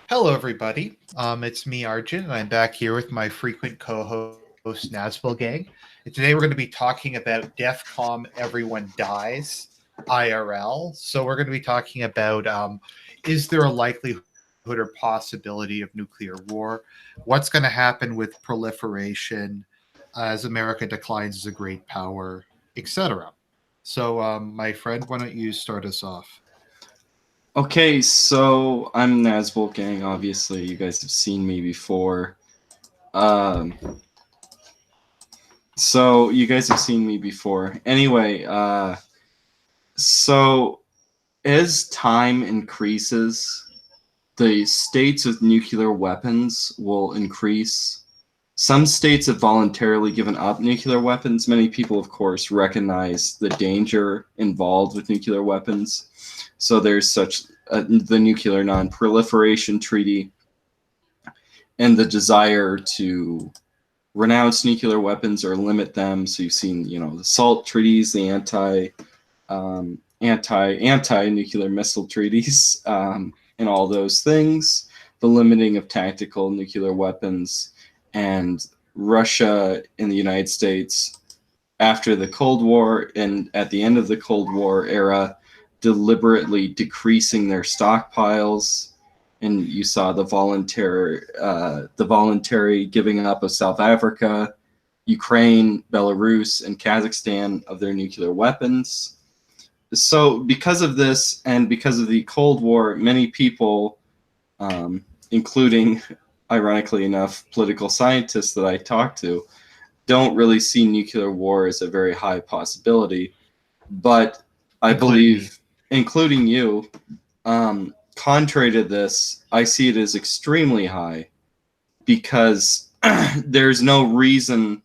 Hello, everybody. It's me, Argent, and I'm back here with my frequent co-host, Nazbel Gang. And today we're going to be talking about DEFCON Everyone Dies, IRL. So we're going to be talking about is there a likelihood or possibility of nuclear war? What's going to happen with proliferation as America declines as a great power, etc. So, my friend, why don't you start us off? Okay, so I'm Nazbol Gang. Obviously, you guys have seen me before. Um, so you guys have seen me before. Anyway, so as time increases, the states with nuclear weapons will increase. Some states have voluntarily given up nuclear weapons. Many people, of course, recognize the danger involved with nuclear weapons. So there's the Nuclear Non-Proliferation Treaty and the desire to renounce nuclear weapons or limit them. So you've seen, the SALT treaties, the anti-nuclear missile treaties, and all those things, the limiting of tactical nuclear weapons, and Russia and the United States after the Cold War and at the end of the Cold War era deliberately decreasing their stockpiles. And you saw the voluntary giving up of South Africa, Ukraine, Belarus, and Kazakhstan of their nuclear weapons. So because of this and because of the Cold War, many people, including, ironically enough, political scientists that I talk to, don't really see nuclear war as a very high possibility. But I believe, including you, contrary to this, I see it as extremely high because there's no reason.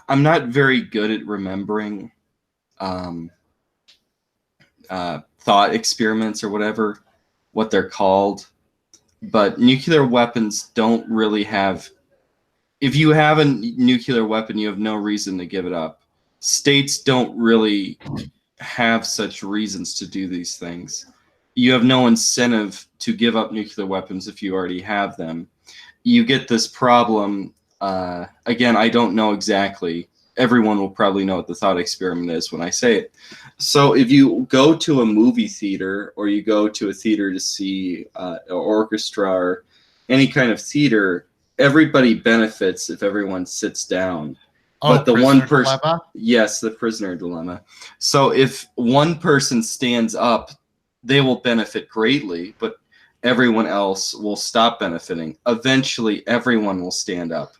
I'm not very good at remembering thought experiments or what they're called, but nuclear weapons don't really have. If you have a nuclear weapon, you have no reason to give it up. States don't really have such reasons to do these things. You have no incentive to give up nuclear weapons if you already have them. You get this problem. Again, I don't know exactly. Everyone will probably know what the thought experiment is when I say it. So if you go to a movie theater or you go to a theater to see an orchestra or any kind of theater, everybody benefits if everyone sits down. But the one person, yes, the prisoner dilemma. So if one person stands up, they will benefit greatly, but everyone else will stop benefiting. Eventually, everyone will stand up.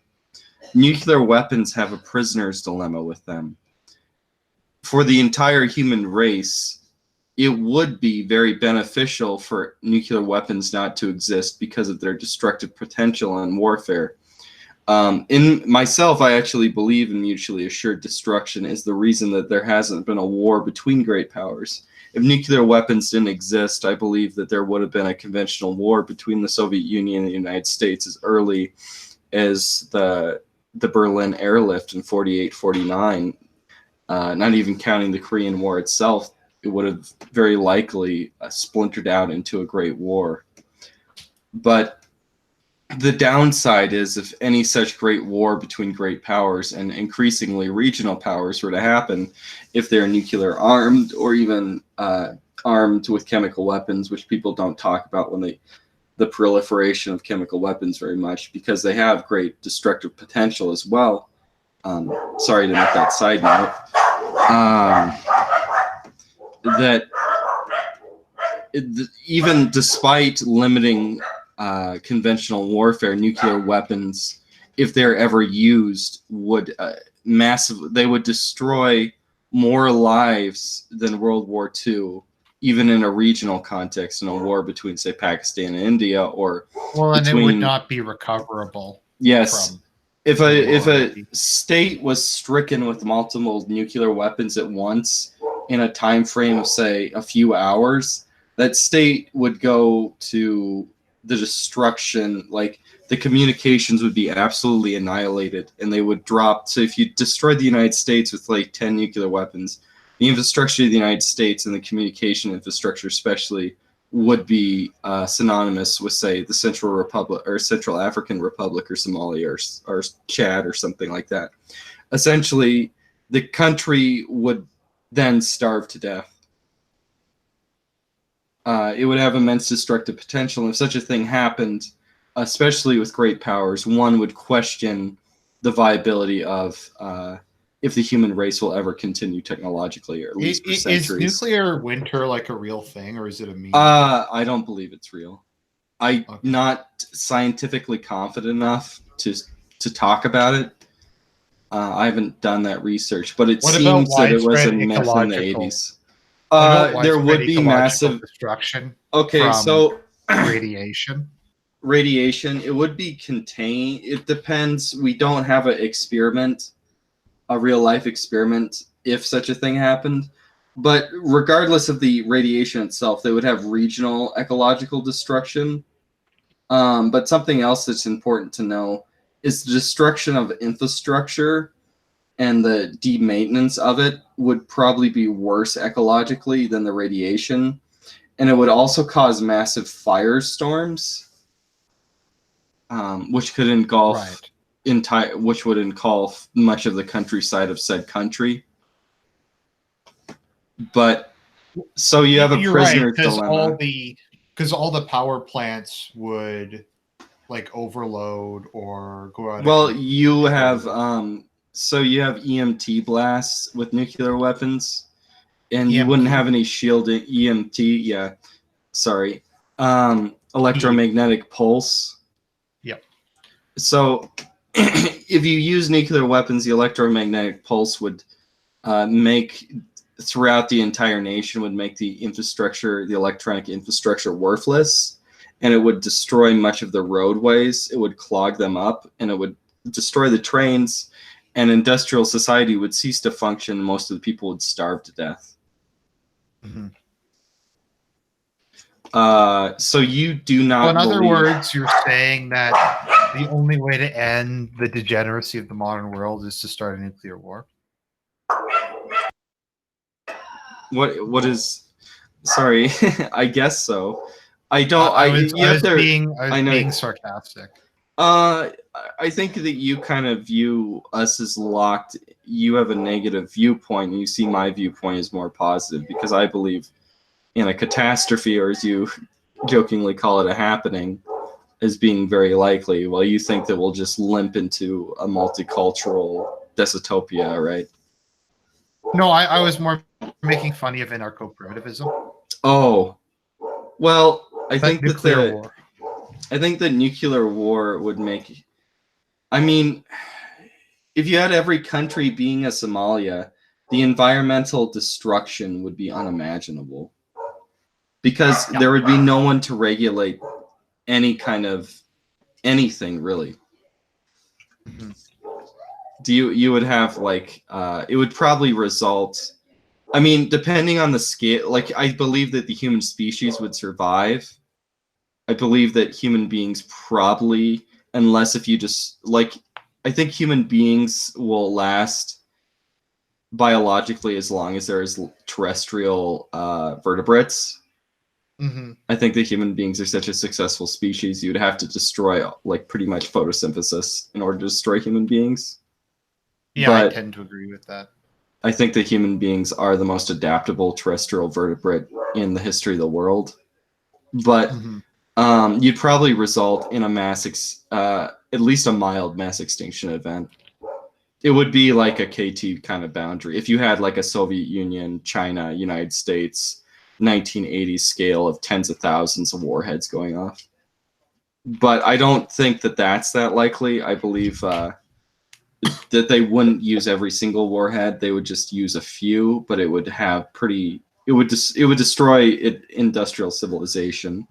Nuclear weapons have a prisoner's dilemma with them. For the entire human race, it would be very beneficial for nuclear weapons not to exist because of their destructive potential in warfare. In myself, I actually believe in mutually assured destruction is the reason that there hasn't been a war between great powers. If nuclear weapons didn't exist, I believe that there would have been a conventional war between the Soviet Union and the United States as early as the Berlin airlift in 48-49, not even counting the Korean War itself. It would have very likely splintered out into a great war. But the downside is if any such great war between great powers and increasingly regional powers were to happen, if they're nuclear armed or even armed with chemical weapons, which people don't talk about when the proliferation of chemical weapons very much because they have great destructive potential as well. Sorry to make that side note. Even despite limiting conventional warfare, nuclear weapons, if they're ever used, would they would destroy more lives than World War II, even in a regional context, in a war between, say, Pakistan and India, or and it would not be recoverable. Yes, if a state was stricken with multiple nuclear weapons at once in a time frame of, say, a few hours, that state would go to the destruction. Like, the communications would be absolutely annihilated and they would drop. So if you destroyed the United States with like 10 nuclear weapons, the infrastructure of the United States and the communication infrastructure especially would be synonymous with, say, the Central Republic or Central African Republic or Somalia or Chad or something like that. Essentially, the country would then starve to death. It would have immense destructive potential. And if such a thing happened, especially with great powers, one would question the viability of if the human race will ever continue technologically, or at least for centuries. Is nuclear winter like a real thing, or is it a meme? I don't believe it's real. I'm not scientifically confident enough to talk about it. I haven't done that research, but it seems that it was a myth in the 80s. There would be massive destruction. Okay, so radiation. Radiation, it would be contained. It depends. We don't have an experiment, a real life experiment, if such a thing happened. But regardless of the radiation itself, they would have regional ecological destruction. But something else that's important to know is the destruction of infrastructure and the de-maintenance of it would probably be worse ecologically than the radiation. And it would also cause massive firestorms, which could engulf which would engulf much of the countryside of said country. But so you have a prisoner dilemma. Because all the power plants would like overload or go out. Well, you have so you have EMT blasts with nuclear weapons, and you wouldn't have any shielding. EMT, yeah, sorry, electromagnetic pulse. Yep. So if you use nuclear weapons, the electromagnetic pulse would make throughout the entire nation, would make the infrastructure, the electronic infrastructure, worthless, and it would destroy much of the roadways. It would clog them up, and it would destroy the trains, and industrial society would cease to function. Most of the people would starve to death. Mm-hmm. So you do not. So in other words, you're saying that the only way to end the degeneracy of the modern world is to start a nuclear war? What is? Sorry, I guess so. I don't. I was being sarcastic. I think that you kind of view us as locked. You have a negative viewpoint, and you see my viewpoint as more positive, because I believe in a catastrophe, or as you jokingly call it, a happening, as being very likely, while you think that we'll just limp into a multicultural dystopia, right? No, I was more making fun of anarcho-primitivism. Oh, well, I think nuclear war. I think the nuclear war would make. I mean, if you had every country being a Somalia, the environmental destruction would be unimaginable, because there would be no one to regulate any kind of anything, really. Mm-hmm. You would have like it would probably result. I mean, depending on the scale, like I believe that the human species would survive. I believe that human beings probably, unless if you just like, I think human beings will last biologically as long as there is terrestrial vertebrates. Mm-hmm. I think that human beings are such a successful species, you would have to destroy like pretty much photosynthesis in order to destroy human beings. Yeah, but I tend to agree with that. I think that human beings are the most adaptable terrestrial vertebrate in the history of the world. But you'd probably result in a at least a mild mass extinction event. It would be like a KT kind of boundary. If you had like a Soviet Union, China, United States, 1980s scale of tens of thousands of warheads going off. But I don't think that that's that likely. I believe that they wouldn't use every single warhead. They would just use a few, but it would have it would destroy industrial civilization.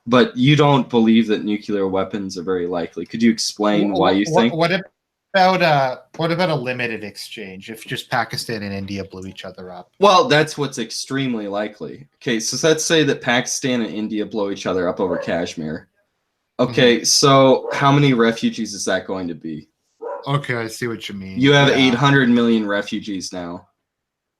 But you don't believe that nuclear weapons are very likely. Could you explain why you think? What about a limited exchange if just Pakistan and India blew each other up? Well, that's what's extremely likely. Okay, so let's say that Pakistan and India blow each other up over Kashmir. Okay, so how many refugees is that going to be? Okay, I see what you mean. You have 800 million refugees now.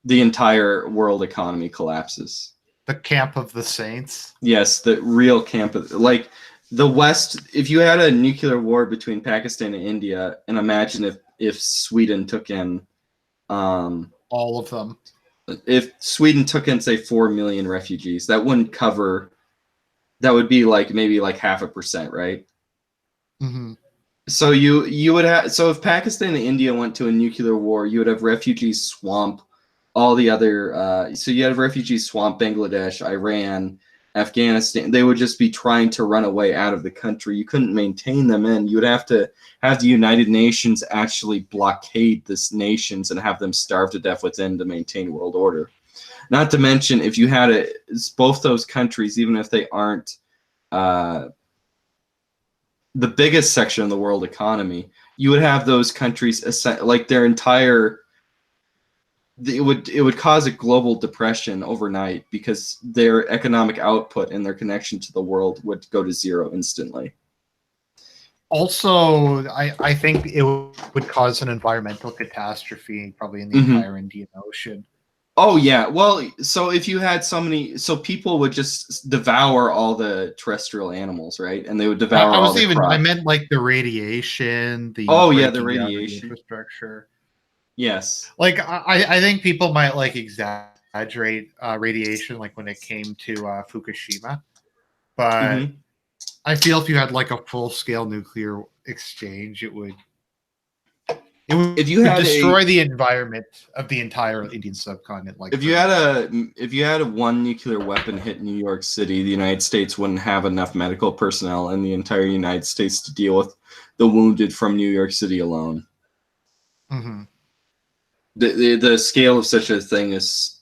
The entire world economy collapses. The camp of the saints. Yes, the real camp of, like, the West. If you had a nuclear war between Pakistan and India, and imagine if Sweden took in, All of them. if Sweden took in, say, 4 million refugees, that wouldn't cover. That would be like maybe like 0.5%, right? Mm-hmm. So you would have, so if Pakistan and India went to a nuclear war, you would have refugees swamp all the other. So you have refugees swamp Bangladesh, Iran, Afghanistan. They would just be trying to run away out of the country. You couldn't maintain them in. You would have to have the United Nations actually blockade these nations and have them starve to death within to maintain world order. Not to mention, if you had both those countries, even if they aren't the biggest section of the world economy, you would have those countries like their entire. It would cause a global depression overnight because their economic output and their connection to the world would go to zero instantly. Also, I think it would cause an environmental catastrophe, probably in the entire Indian Ocean. Oh yeah, well, so if you had so many, so people would just devour all the terrestrial animals, right? And they would devour all the crops. I meant like the radiation, the the radiation, the infrastructure. Yes, like I think people might like exaggerate radiation, like when it came to Fukushima, but I feel if you had like a full scale nuclear exchange, it would if you had destroy the environment of the entire Indian subcontinent. Like if you had a one nuclear weapon hit New York City, the United States wouldn't have enough medical personnel in the entire United States to deal with the wounded from New York City alone. Mm-hmm. The scale of such a thing is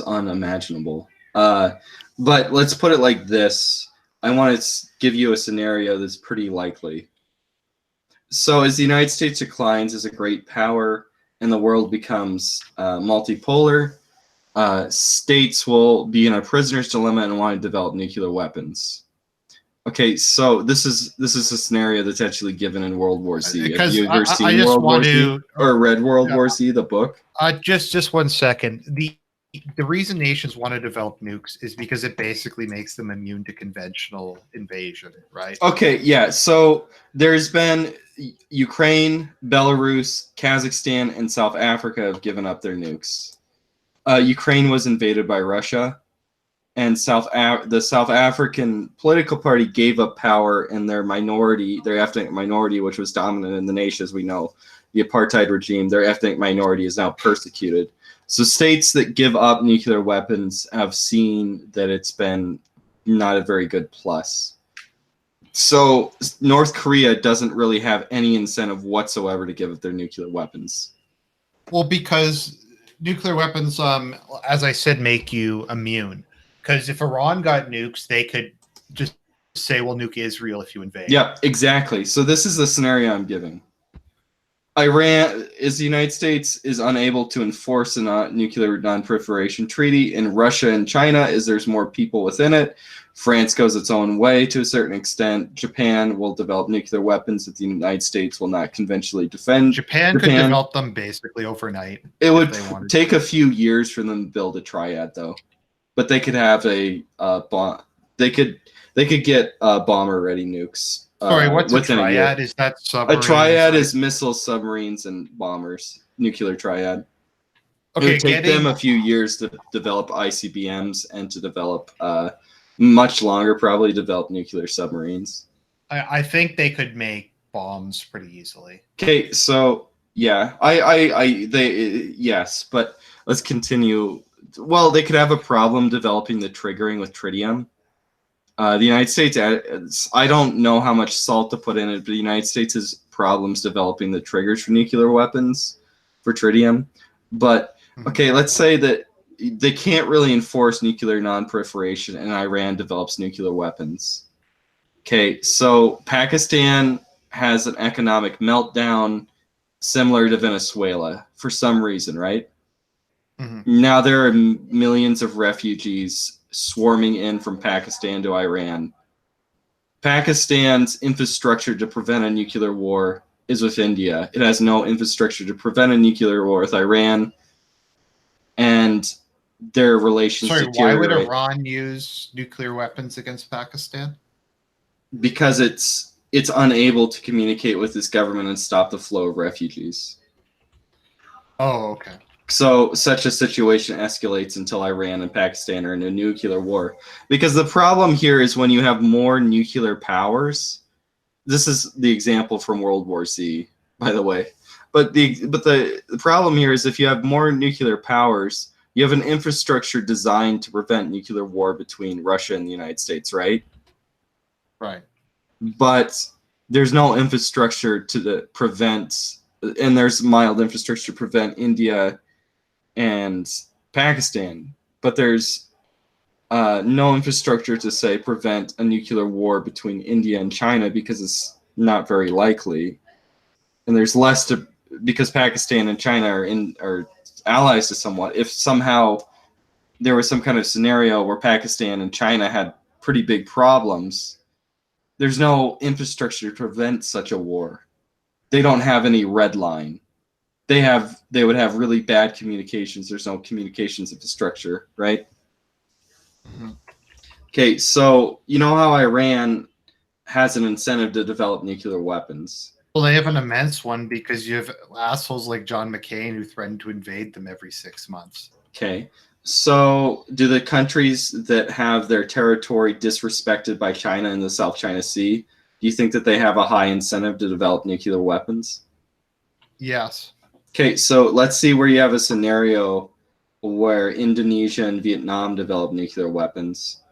unimaginable. But let's put it like this. I want to give you a scenario that's pretty likely. So as the United States declines as a great power and the world becomes multipolar, states will be in a prisoner's dilemma and want to develop nuclear weapons. Okay, so this is a scenario that's actually given in World War Z. Have you ever seen World War Z or read World War Z, the book? Just 1 second. The reason nations want to develop nukes is because it basically makes them immune to conventional invasion, right? Okay, yeah. So there's been Ukraine, Belarus, Kazakhstan, and South Africa have given up their nukes. Ukraine was invaded by Russia, and the South African political party gave up power, and their ethnic minority, which was dominant in the nation, as we know, the apartheid regime, their ethnic minority is now persecuted. So states that give up nuclear weapons have seen that it's been not a very good plus. So North Korea doesn't really have any incentive whatsoever to give up their nuclear weapons. Well, because nuclear weapons, as I said, make you immune. Because if Iran got nukes, they could just say, well, nuke Israel if you invade. Yeah, exactly. So this is the scenario I'm giving. Iran is the United States is unable to enforce a nuclear non-proliferation treaty, and Russia and China is there's more people within it. France goes its own way to a certain extent. Japan will develop nuclear weapons that the United States will not conventionally defend. Japan could develop them basically overnight. It would take a few years for them to build a triad, though. But they could have a bomb. They could get bomber-ready nukes. Sorry, what's a triad? Is that submarines? A triad is missiles, submarines, and bombers. Nuclear triad. Okay, it would take them a few years to develop ICBMs and to develop much longer, probably develop nuclear submarines. I think they could make bombs pretty easily. Okay, so yeah, yes, but let's continue. Well, they could have a problem developing the triggering with tritium. The United States, I don't know how much salt to put in it, but the United States has problems developing the triggers for nuclear weapons for tritium. But, okay, let's say that they can't really enforce nuclear non-proliferation and Iran develops nuclear weapons. Okay, so Pakistan has an economic meltdown similar to Venezuela for some reason, right? Now there are millions of refugees swarming in from Pakistan to Iran. Pakistan's infrastructure to prevent a nuclear war is with India. It has no infrastructure to prevent a nuclear war with Iran. And their relations Sorry, why would deteriorate Iran use nuclear weapons against Pakistan? because it's unable to communicate with its government and stop the flow of refugees. Oh, okay. So such a situation escalates until Iran and Pakistan are in a nuclear war. Because the problem here is when you have more nuclear powers. This is the example from World War Z, by the way. But the problem here is if you have more nuclear powers, you have an infrastructure designed to prevent nuclear war between Russia and the United States, right? Right. But there's no infrastructure to prevent, and there's mild infrastructure to prevent India and Pakistan, but there's no infrastructure to say prevent a nuclear war between India and China because it's not very likely, and there's less to because Pakistan and China are allies to somewhat. If somehow there was some kind of scenario where Pakistan and China had pretty big problems, there's no infrastructure to prevent such a war. They don't have any red line. They would have really bad communications. There's no communications infrastructure, right? Mm-hmm. Okay, so you know how Iran has an incentive to develop nuclear weapons. Well, they have an immense one because you have assholes like John McCain who threaten to invade them every 6 months. Okay, so do the countries that have their territory disrespected by China in the South China Sea, do you think that they have a high incentive to develop nuclear weapons? Yes. Okay, so let's see where you have a scenario where Indonesia and Vietnam develop nuclear weapons.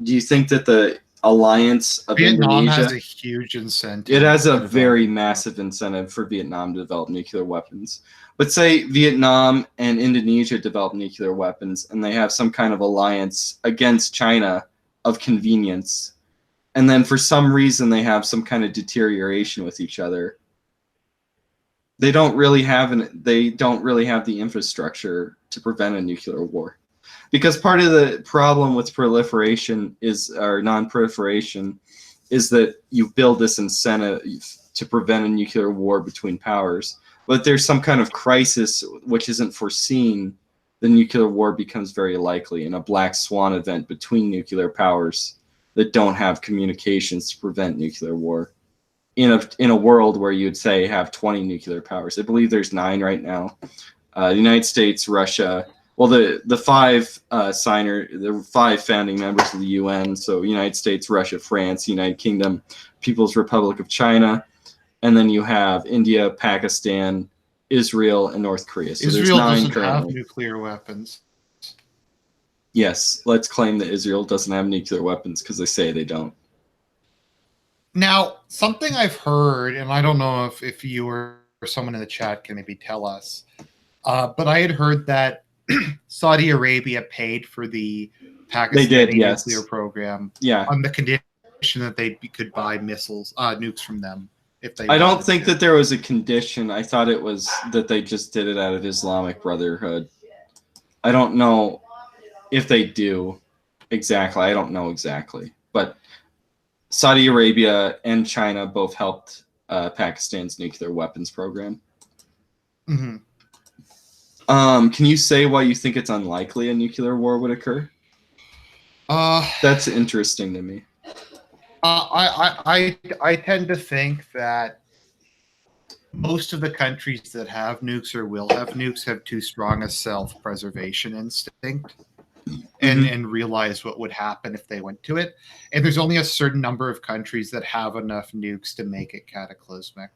Do you think that the alliance of Vietnam Indonesia has a huge incentive. it has a to develop very them. massive incentive for Vietnam to develop nuclear weapons. But say Vietnam and Indonesia develop nuclear weapons and they have some kind of alliance against China of convenience. And then for some reason they have some kind of deterioration with each other. They don't really have the infrastructure to prevent a nuclear war. Because part of the problem with proliferation or non-proliferation is that you build this incentive to prevent a nuclear war between powers. But there's some kind of crisis which isn't foreseen, the nuclear war becomes very likely in a black swan event between nuclear powers that don't have communications to prevent nuclear war. In a world where you'd say have 20 nuclear powers. I believe there's 9 right now. The United States, Russia, well, the 5 the 5 founding members of the UN, so United States, Russia, France, United Kingdom, People's Republic of China, and then you have India, Pakistan, Israel, and North Korea. So Israel there's 9 doesn't have currently. nuclear weapons. Yes, let's claim that Israel doesn't have nuclear weapons because they say they don't. Now, something I've heard, and I don't know if you or someone in the chat can maybe tell us, but I had heard that Saudi Arabia paid for the Pakistani yes. nuclear program Yeah. on the condition that they could buy missiles, nukes from them if they I don't wanted think to. that there was a condition. I thought it was that they just did it out of Islamic Brotherhood. I don't know if they do exactly. I don't know exactly. But Saudi Arabia and China both helped Pakistan's nuclear weapons program. Mm-hmm. Can you say why you think it's unlikely a nuclear war would occur? That's interesting to me. I tend to think that most of the countries that have nukes or will have nukes have too strong a self-preservation instinct and realize what would happen if they went to it. And there's only a certain number of countries that have enough nukes to make it cataclysmic.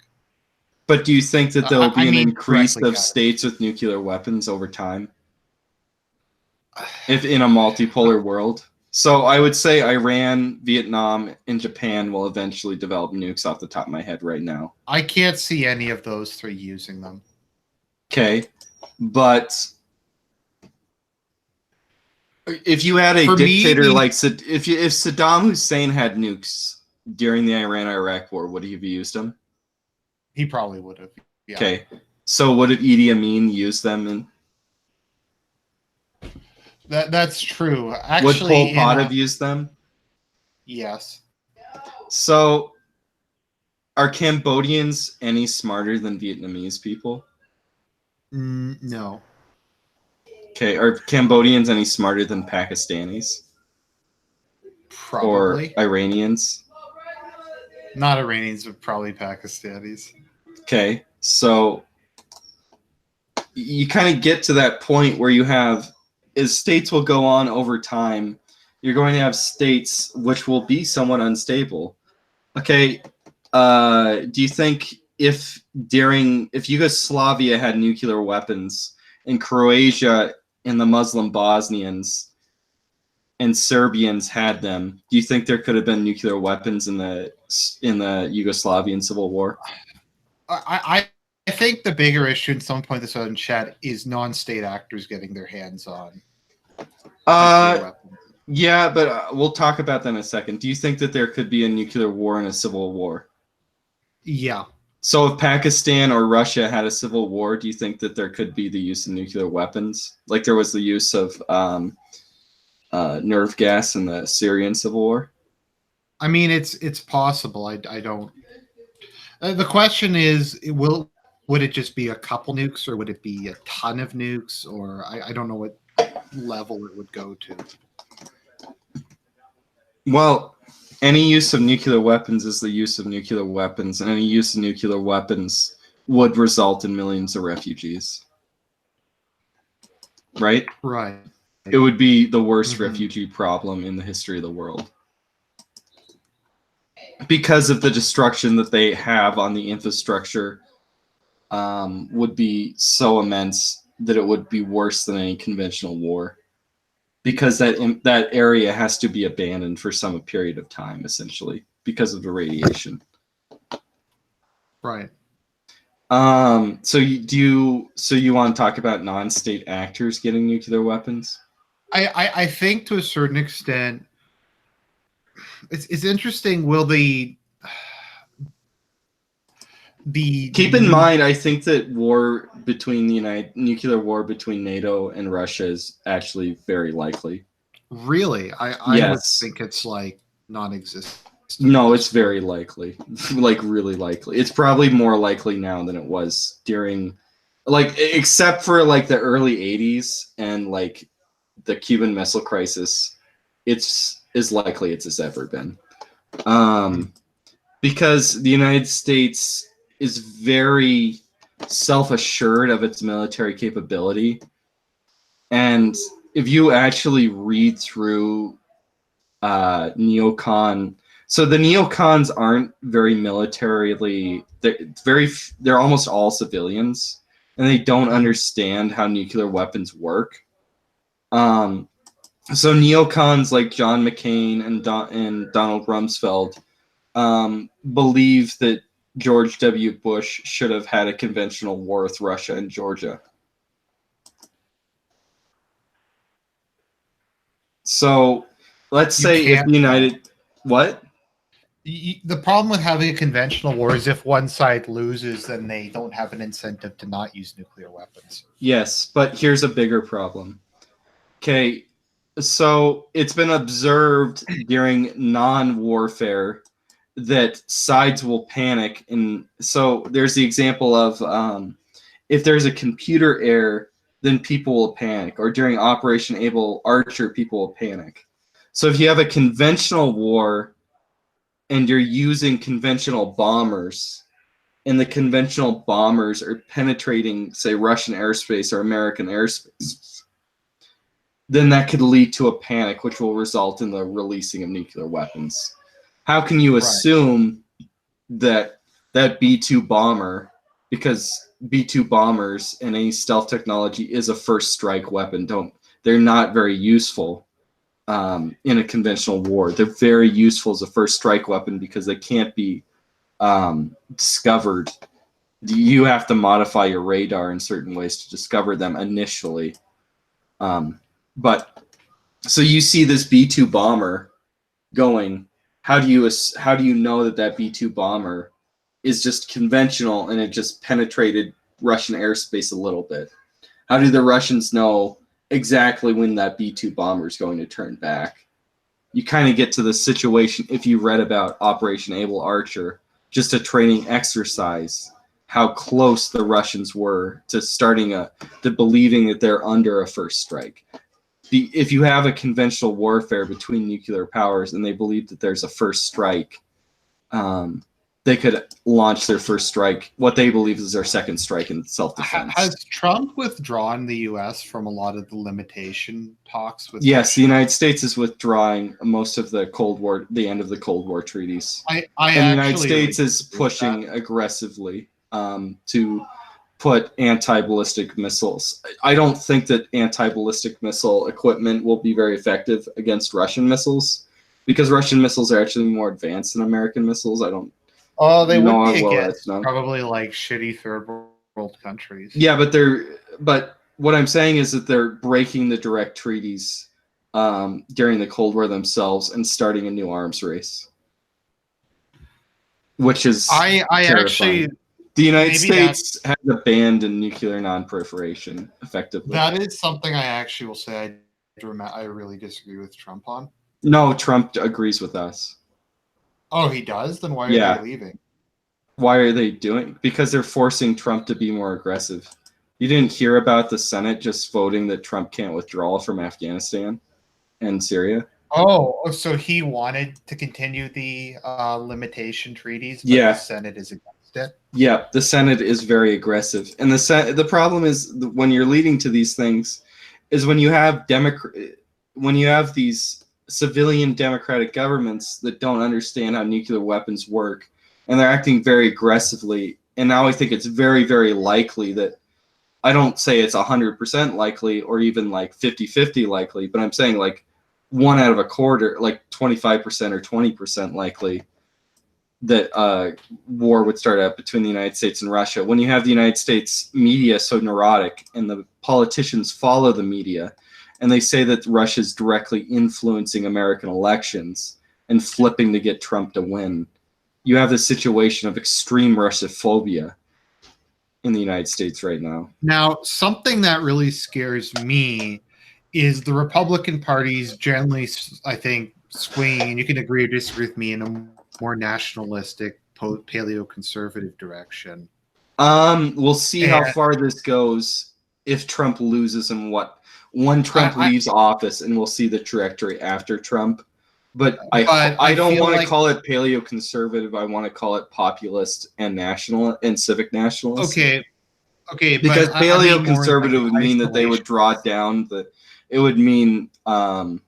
But do you think that there will be an increase of directly states with nuclear weapons over time? If in a multipolar world? So I would say Iran, Vietnam, and Japan will eventually develop nukes off the top of my head right now. I can't see any of those 3 using them. Okay, but if you had a For dictator me, like if Saddam Hussein had nukes during the Iran-Iraq war, would he have used them? he probably would have. Yeah. Okay, so would Idi Amin use them? That's true. Actually, would Pol Pot have used them? Yes. So, are Cambodians any smarter than Vietnamese people? No. Okay, are Cambodians any smarter than Pakistanis or Probably Iranians? not Iranians, but probably Pakistanis. Okay, so you kind of get to that point where you have, as states will go on over time, you're going to have states which will be somewhat unstable. Okay, do you think if Yugoslavia had nuclear weapons and Croatia and the Muslim Bosnians and Serbians had them, do you think there could have been nuclear weapons in the Yugoslavian Civil War? I think the bigger issue, and someone pointed this out in chat, is non-state actors getting their hands on nuclear weapons. Yeah, but we'll talk about that in a second. Do you think that there could be a nuclear war and a civil war? Yeah. So if Pakistan or Russia had a civil war, do you think that there could be the use of nuclear weapons? Like there was the use of nerve gas in the Syrian civil war? I mean, it's possible. I don't. The question is, would it just be a couple nukes, or would it be a ton of nukes, or I don't know what level it would go to. Well, any use of nuclear weapons is the use of nuclear weapons, and any use of nuclear weapons would result in millions of refugees. Right? Right. It would be the worst refugee problem in the history of the world. Because of the destruction that they have on the infrastructure would be so immense that it would be worse than any conventional war. Because that area has to be abandoned for some period of time, essentially, because of the radiation. Right. So you want to talk about non-state actors getting nuclear weapons? I think to a certain extent, it's interesting. Will the keep in mind, I think that nuclear war between NATO and Russia is actually very likely. Really? I Yes. would think it's like non-existent. No, it's very likely. Like really likely. It's probably more likely now than it was during, like, except for like the early 80s and like the Cuban Missile Crisis. It's as likely it's ever been. Because the United States is very self-assured of its military capability. And if you actually read through neocon, so the neocons aren't very militarily, they're almost all civilians, and they don't understand how nuclear weapons work. So neocons like John McCain and Donald Rumsfeld believe that George W. Bush should have had a conventional war with Russia and Georgia. So let's say if the United... What? The problem with having a conventional war is if one side loses, then they don't have an incentive to not use nuclear weapons. Yes, but here's a bigger problem. Okay, so it's been observed during non-warfare that sides will panic. And so there's the example of if there's a computer error, then people will panic. Or during Operation Able Archer, people will panic. So if you have a conventional war and you're using conventional bombers, and the conventional bombers are penetrating, say, Russian airspace or American airspace, then that could lead to a panic, which will result in the releasing of nuclear weapons. How can you assume that B-2 bomber, because B-2 bombers and any stealth technology is a first strike weapon, they're not very useful in a conventional war. They're very useful as a first strike weapon because they can't be discovered. You have to modify your radar in certain ways to discover them initially. But so you see this B-2 bomber going. How do you know that B-2 bomber is just conventional and it just penetrated Russian airspace a little bit? How do the Russians know exactly when that B-2 bomber is going to turn back? You kind of get to the situation if you read about Operation Able Archer, just a training exercise. how close the Russians were to to believing that they're under a first strike. If you have a conventional warfare between nuclear powers and they believe that there's a first strike, they could launch their first strike, what they believe is their second strike in self-defense. Has Trump withdrawn the U.S. from a lot of the limitation talks with Yes, Russia? the United States is withdrawing most of the end of the Cold War treaties. And the United States is pushing aggressively to put anti-ballistic missiles. I don't think that anti-ballistic missile equipment will be very effective against Russian missiles because Russian missiles are actually more advanced than American missiles. I don't they know would be how well against that's known. probably like shitty third world countries. Yeah, but what I'm saying is that they're breaking the direct treaties during the Cold War themselves and starting a new arms race, which is I terrifying. actually, the United States has abandoned nuclear non-proliferation effectively. That is something I actually will say I really disagree with Trump on. No, Trump agrees with us. Oh, he does? Then why are they leaving? Why are they doing? Because they're forcing Trump to be more aggressive. You didn't hear about the Senate just voting that Trump can't withdraw from Afghanistan and Syria? Oh, so he wanted to continue the limitation treaties, but the Senate is against it? Yeah, the Senate is very aggressive. And the problem is when you're leading to these things is when you have these civilian democratic governments that don't understand how nuclear weapons work, and they're acting very aggressively. And now I think it's very, very likely that, I don't say it's 100% likely or even like 50-50 likely, but I'm saying like 1 out of a quarter, like 25% or 20% likely that war would start out between the United States and Russia. When you have the United States media so neurotic and the politicians follow the media and they say that Russia's directly influencing American elections and flipping to get Trump to win, you have this situation of extreme Russophobia in the United States right now. Now, something that really scares me is the Republican Party's generally, I think, swinging, and you can agree or disagree with me, in a more nationalistic, paleo-conservative direction. We'll see how far this goes if Trump loses and when Trump leaves office, and we'll see the trajectory after Trump. But I don't want to call it paleo-conservative. I want to call it populist and national and civic nationalist. Okay. Because paleo-conservative would mean that they would draw down it would mean a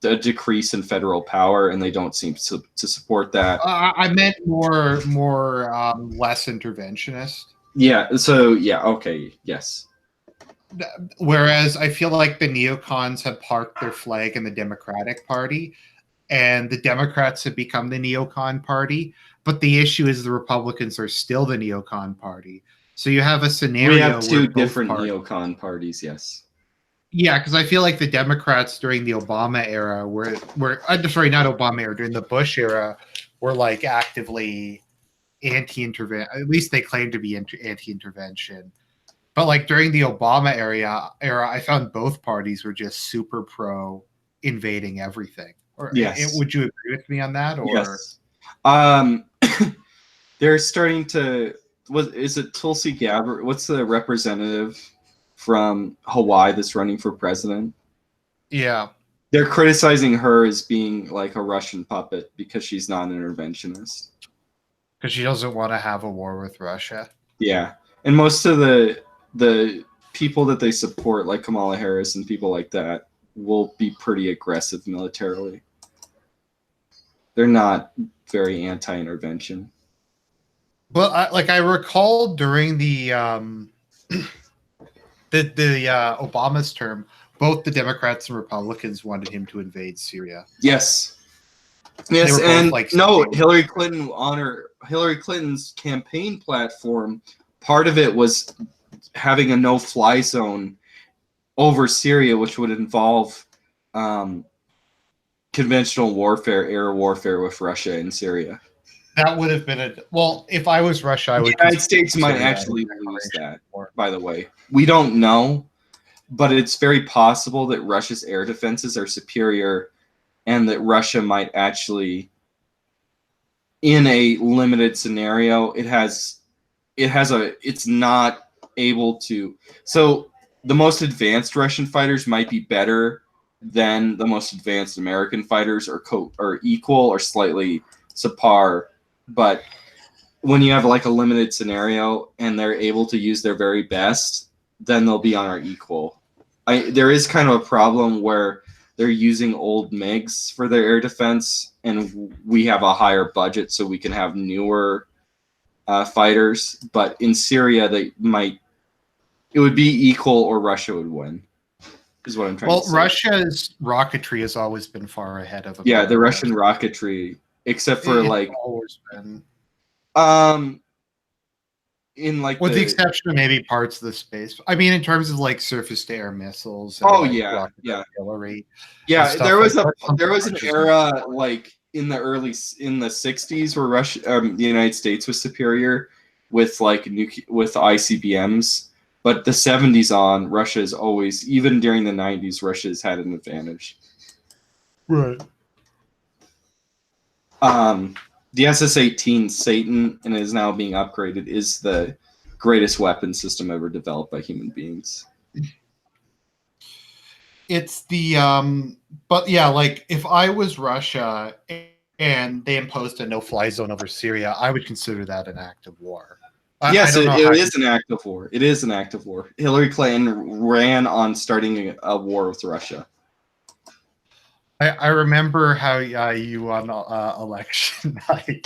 decrease in federal power, and they don't seem to support that. I meant more less interventionist. Yeah. So yeah. Okay. Yes. Whereas I feel like the neocons have parked their flag in the Democratic Party, and the Democrats have become the neocon party. But the issue is the Republicans are still the neocon party. So you have a scenario we have two where different neocon parties. Yes. Yeah, because I feel like the Democrats during the Obama era were sorry, not Obama era, during the Bush era were like actively anti-intervention. At least they claimed to be anti-intervention. But like during the Obama era, I found both parties were just super pro invading everything. Or yes. Would you agree with me on that? Or yes. They're starting to. Is it Tulsi Gabbard? What's the representative from Hawaii that's running for president? Yeah. They're criticizing her as being like a Russian puppet because she's not an interventionist. Because she doesn't want to have a war with Russia. Yeah. And most of the people that they support, like Kamala Harris and people like that, will be pretty aggressive militarily. They're not very anti-intervention. But I recall during the Obama's term, both the Democrats and Republicans wanted him to invade Syria. Yes. Yes, and Hillary Clinton's campaign platform, part of it was having a no-fly zone over Syria, which would involve conventional warfare, air warfare with Russia and Syria. That would have been if I was Russia, I would. The United States might actually lose that, by the way. We don't know, but it's very possible that Russia's air defenses are superior and that Russia might actually in a limited scenario, it's not able to. So the most advanced Russian fighters might be better than the most advanced American fighters, or equal or slightly subpar. But when you have like a limited scenario and they're able to use their very best, then they'll be on our equal. There is kind of a problem where they're using old MiGs for their air defense, and we have a higher budget, so we can have newer fighters. But in Syria, it would be equal, or Russia would win. Is what I'm trying to say. Well, Russia's rocketry has always been far ahead of America. Yeah, the Russian rocketry, except for It's always been. In like with the exception of maybe parts of the space. I mean, in terms of like surface-to-air missiles. And, yeah. artillery. Yeah, there was an era like in the 60s where the United States was superior with like with ICBMs, but the 70s on, Russia is always, even during the 90s, Russia's had an advantage. Right. The SS-18 Satan, and is now being upgraded, is the greatest weapon system ever developed by human beings. It's the but yeah, like if I was Russia and they imposed a no-fly zone over Syria, I would consider that an act of war. Yes, it is an act of war. It is an act of war. Hillary Clinton ran on starting a war with Russia. I remember how you won election night.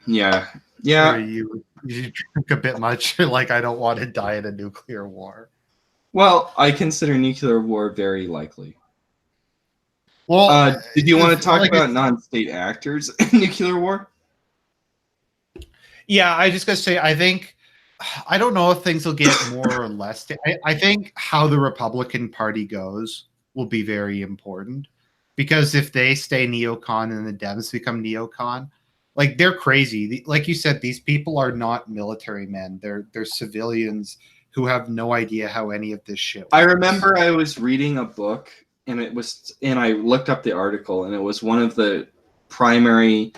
Yeah. You drink a bit much. Like, I don't want to die in a nuclear war. Well, I consider nuclear war very likely. Well, did you want to talk about non-state actors in nuclear war? Yeah, I just gotta say, I don't know if things will get more or less. I think how the Republican Party goes will be very important, because if they stay neocon and the Dems become neocon, like, they're crazy. Like you said, these people are not military men. They're civilians who have no idea how any of this shit works. I remember I was reading a book, and I looked up the article, and it was one of the primary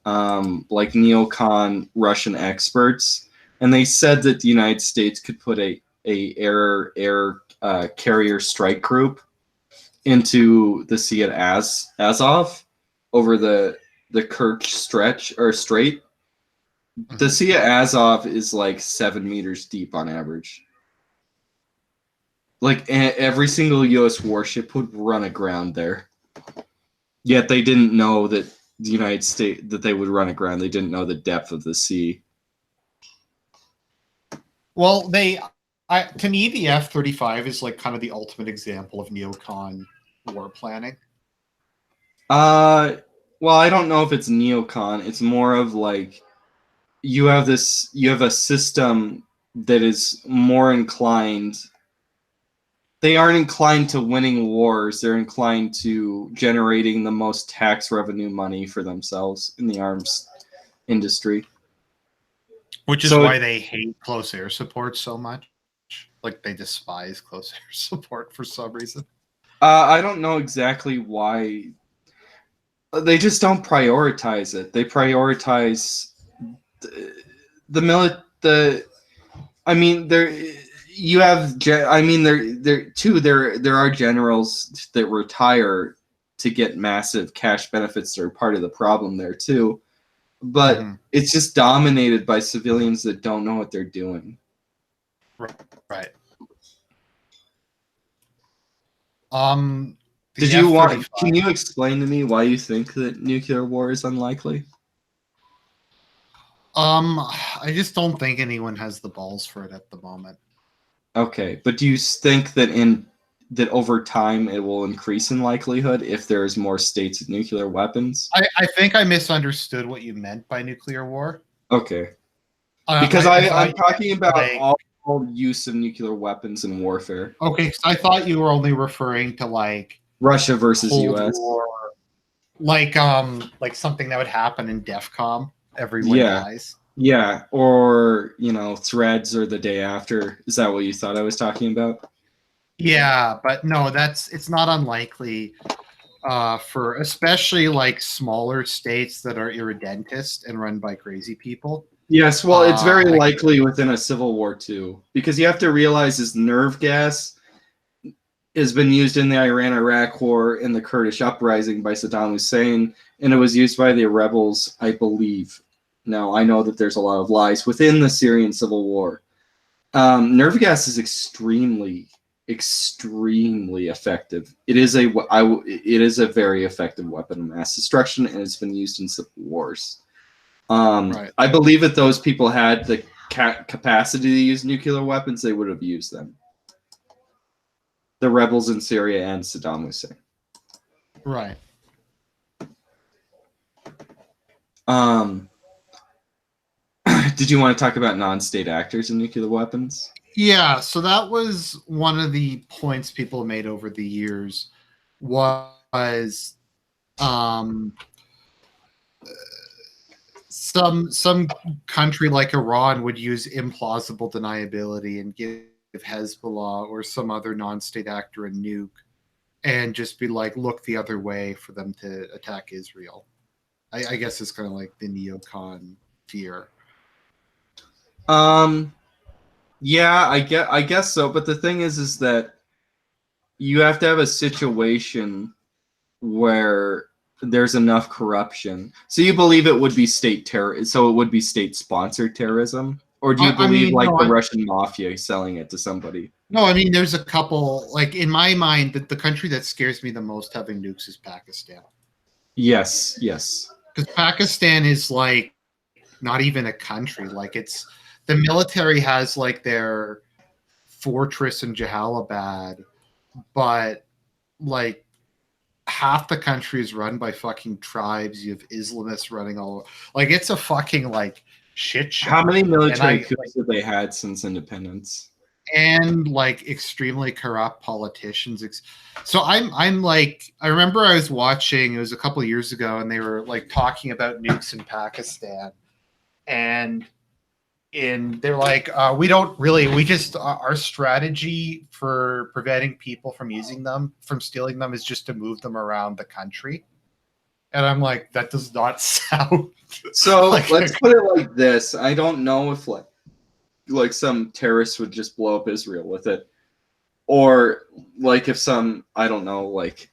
like neocon Russian experts, and they said that the United States could put a air carrier strike group into the Sea at Azov over the Kerch stretch or strait. The Sea at Azov is like 7 meters deep on average. Like, every single U.S. warship would run aground there. Yet they didn't know that the United States, that they would run aground. They didn't know the depth of the sea. Well, to me, the F-35 is like kind of the ultimate example of neocon war planning. Well, I don't know if it's neocon. It's more of like you have a system that is more inclined. They aren't inclined to winning wars. They're inclined to generating the most tax revenue money for themselves in the arms industry. Which is why they hate close air support so much. Like, they despise close air support for some reason. I don't know exactly why. They just don't prioritize it. They prioritize I mean, there are generals that retire to get massive cash benefits that are part of the problem there too. But it's just dominated by civilians that don't know what they're doing. Right. Can you explain to me why you think that nuclear war is unlikely? I just don't think anyone has the balls for it at the moment. Okay, but do you think that over time it will increase in likelihood if there's more states with nuclear weapons? I think I misunderstood what you meant by nuclear war. Okay. Because I'm talking about all use of nuclear weapons in warfare. Okay, so I thought you were only referring to like Russia versus US. War, like something that would happen in DEFCON. Everyone dies. Yeah, or Threads or the day after. Is that what you thought I was talking about? Yeah, but no, it's not unlikely. for especially like smaller states that are irredentist and run by crazy people. Yes, well, it's very I can, likely within a civil war too, because you have to realize is nerve gas has been used in the Iran-Iraq War in the Kurdish uprising by Saddam Hussein, and it was used by the rebels, I believe. Now, I know that there's a lot of lies within the Syrian civil war. Nerve gas is extremely, extremely effective. It is a very effective weapon of mass destruction, and it's been used in civil wars. right. I believe if those people had the capacity to use nuclear weapons, they would have used them. The rebels in Syria and Saddam Hussein. Right. Did you want to talk about non-state actors in nuclear weapons? Yeah, so that was one of the points people made over the years was um, some country like Iran would use implausible deniability and give Hezbollah or some other non-state actor a nuke and just be like, look the other way for them to attack Israel. I guess it's kind of like the neocon fear. Yeah, I guess so. But the thing is that you have to have a situation where there's enough corruption. So you believe it would be state terror? So it would be state-sponsored terrorism, or do you believe like the Russian mafia selling it to somebody? No, I mean there's a couple. Like in my mind, the country that scares me the most having nukes is Pakistan. Yes, yes. Because Pakistan is like not even a country. Like it's the military has like their fortress in Jalalabad, but like half the country is run by fucking tribes. You have Islamists running all over. Like it's a fucking like shit show. How many military coups have they had since independence? And like extremely corrupt politicians. So I'm like, I remember I was watching, it was a couple of years ago, and they were like talking about nukes in Pakistan, and they're like, we don't really, we just our strategy for preventing people from using them, from stealing them, is just to move them around the country. And I'm like, that does not sound so. Like let's put it like this: I don't know if like some terrorists would just blow up Israel with it, or like if some, I don't know, like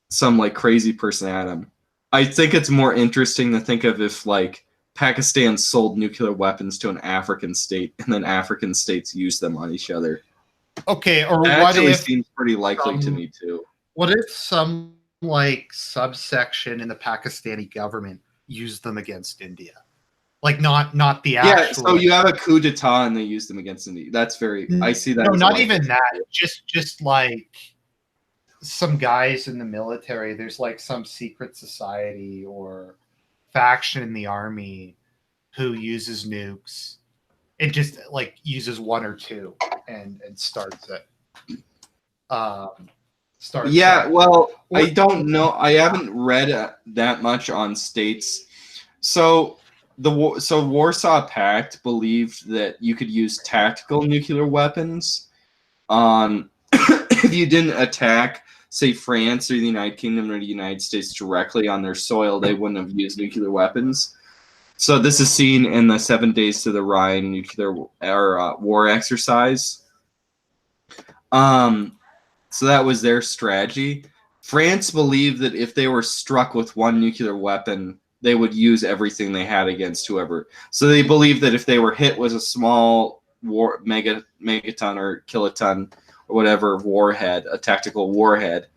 some like crazy person had them. I think it's more interesting to think of if like Pakistan sold nuclear weapons to an African state and then African states used them on each other. Okay, or that what actually if seems pretty likely to me too. What if some like subsection in the Pakistani government used them against India? Like not the actual. Yeah, so you have a coup d'etat and they use them against India. That's very. I see that. No, not even that. Just like some guys in the military. There's like some secret society or faction in the army who uses nukes. It just like uses one or two and starts it. Yeah, well, I don't know. I haven't read that much on states. So Warsaw Pact believed that you could use tactical nuclear weapons on if you didn't attack, say, France or the United Kingdom or the United States directly on their soil, they wouldn't have used nuclear weapons. So this is seen in the 7 Days to the Rhine nuclear war exercise. So that was their strategy. France believed that if they were struck with one nuclear weapon, they would use everything they had against whoever. So they believed that if they were hit with a small megaton or kiloton or whatever warhead, a tactical warhead,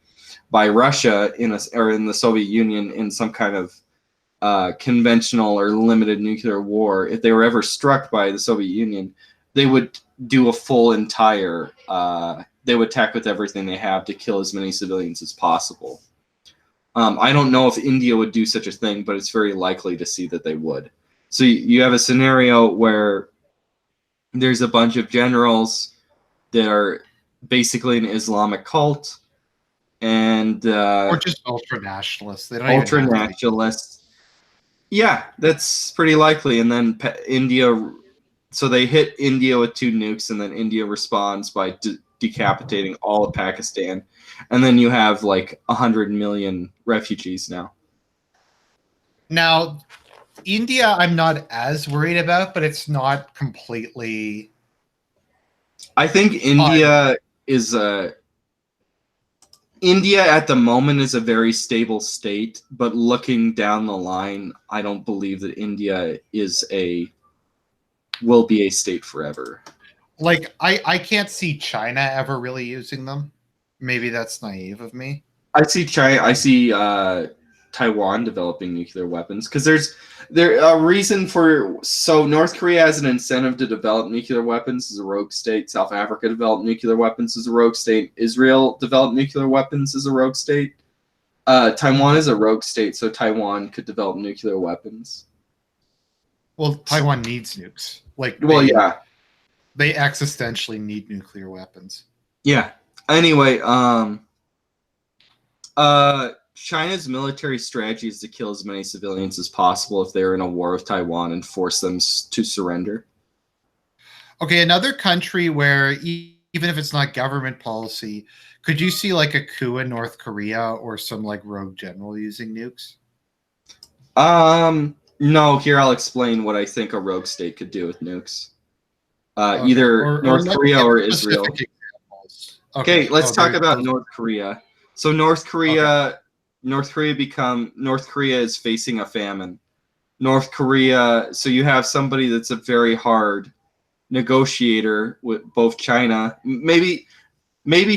by Russia or in the Soviet Union in some kind of conventional or limited nuclear war, if they were ever struck by the Soviet Union, they would do a full entire. They would attack with everything they have to kill as many civilians as possible. I don't know if India would do such a thing, but it's very likely to see that they would. So you have a scenario where there's a bunch of generals that are basically an Islamic cult, and or just ultra nationalists. They don't ultra nationalists. Yeah, that's pretty likely. And then India, so they hit India with 2 nukes, and then India responds by decapitating all of Pakistan, and then you have like 100 million refugees now. Now, India, I'm not as worried about, but it's not completely. I think India is a. India at the moment is a very stable state, but looking down the line, I don't believe that India will be a state forever. Like, I can't see China ever really using them. Maybe that's naive of me. I see China. I see Taiwan developing nuclear weapons because there's a reason for. So North Korea has an incentive to develop nuclear weapons as a rogue state. South Africa developed nuclear weapons as a rogue state. Israel developed nuclear weapons as a rogue state. Taiwan is a rogue state, so Taiwan could develop nuclear weapons. Well, Taiwan needs nukes. They existentially need nuclear weapons. Yeah. Anyway, China's military strategy is to kill as many civilians as possible if they're in a war with Taiwan and force them to surrender. Okay, another country where even if it's not government policy, could you see like a coup in North Korea or some like rogue general using nukes? No, here I'll explain what I think a rogue state could do with nukes. Either North Korea or Israel. Okay, let's talk about North Korea. So North Korea is facing a famine. North Korea, so you have somebody that's a very hard negotiator with both China. Maybe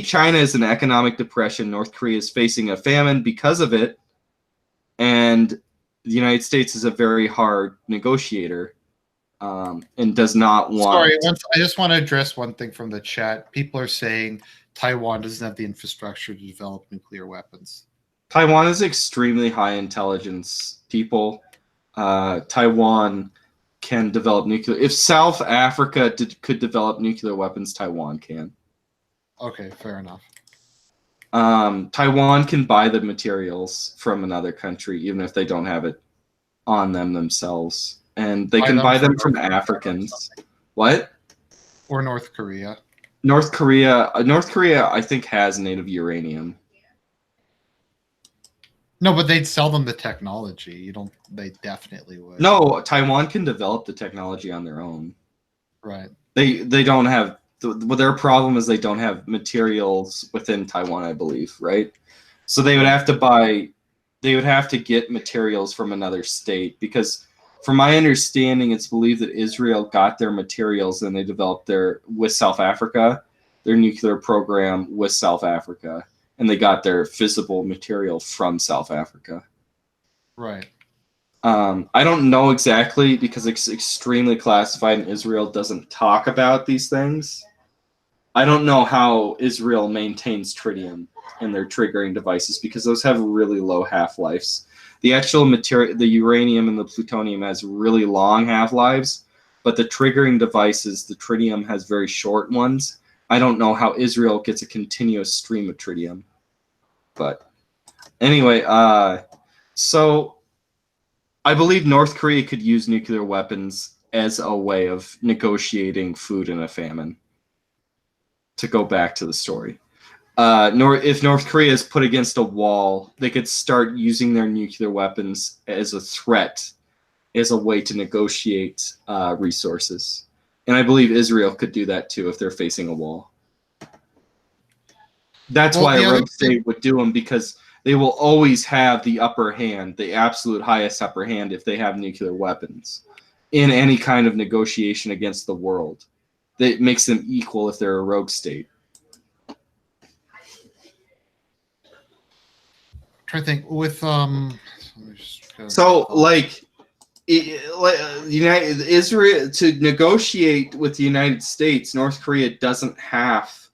China is in economic depression. North Korea is facing a famine because of it, and the United States is a very hard negotiator. And does not want. Sorry, I just want to address one thing from the chat. People are saying Taiwan doesn't have the infrastructure to develop nuclear weapons. Taiwan is extremely high intelligence people. Taiwan can develop nuclear. If South Africa could develop nuclear weapons, Taiwan can. Okay, fair enough. Taiwan can buy the materials from another country, even if they don't have it on them themselves. And they can buy them from Africans. What? Or North Korea. North Korea, I think, has native uranium. No, but they'd sell them the technology. They definitely would. No, Taiwan can develop the technology on their own. Right. They don't have. Their problem is they don't have materials within Taiwan, I believe. Right. So they would have to buy. They would have to get materials from another state because. From my understanding, it's believed that Israel got their materials and they developed with South Africa, their nuclear program with South Africa, and they got their fissile material from South Africa. Right. I don't know exactly because it's extremely classified and Israel doesn't talk about these things. I don't know how Israel maintains tritium in their triggering devices because those have really low half-lives. The actual material, the uranium and the plutonium has really long half-lives, but the triggering devices, the tritium has very short ones. I don't know how Israel gets a continuous stream of tritium. But anyway, so I believe North Korea could use nuclear weapons as a way of negotiating food in a famine. To go back to the story. If North Korea is put against a wall, they could start using their nuclear weapons as a threat, as a way to negotiate resources. And I believe Israel could do that too if they're facing a wall. That's why a rogue state would do them, because they will always have the upper hand, the absolute highest upper hand if they have nuclear weapons in any kind of negotiation against the world. That makes them equal if they're a rogue state. I think with Israel to negotiate with the United States, North Korea doesn't have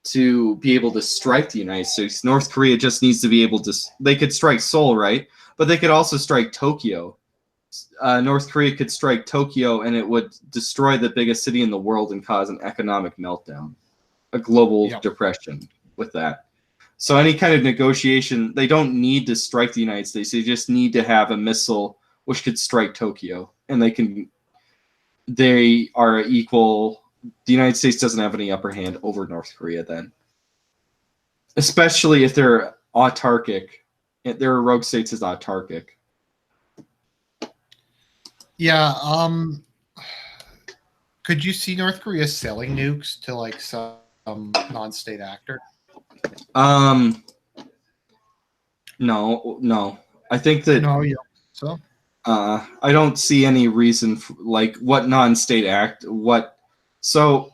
to be able to strike the United States. North Korea just needs to be able to. They could strike Seoul, right? But they could also strike Tokyo. North Korea could strike Tokyo, and it would destroy the biggest city in the world and cause an economic meltdown, a global depression with that. So any kind of negotiation, they don't need to strike the United States. They just need to have a missile which could strike Tokyo, and they are equal the United States doesn't have any upper hand over North Korea then, especially if they're autarkic. Their rogue states is autarkic. Yeah. Could you see North Korea selling nukes to like some non-state actor? No. I think that No, you don't think so. I don't see any reason for, like, what non-state act what. So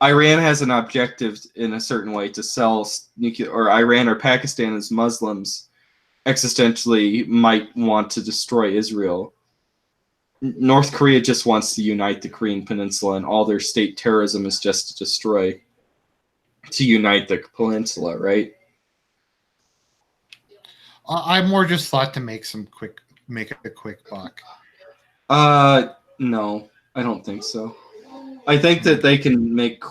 Iran has an objective in a certain way to sell nuclear, or Iran or Pakistan as Muslims existentially might want to destroy Israel. North Korea just wants to unite the Korean Peninsula, and all their state terrorism is just to unite the peninsula, right? I more just thought to make a quick buck. No, I don't think so. I think that they can make.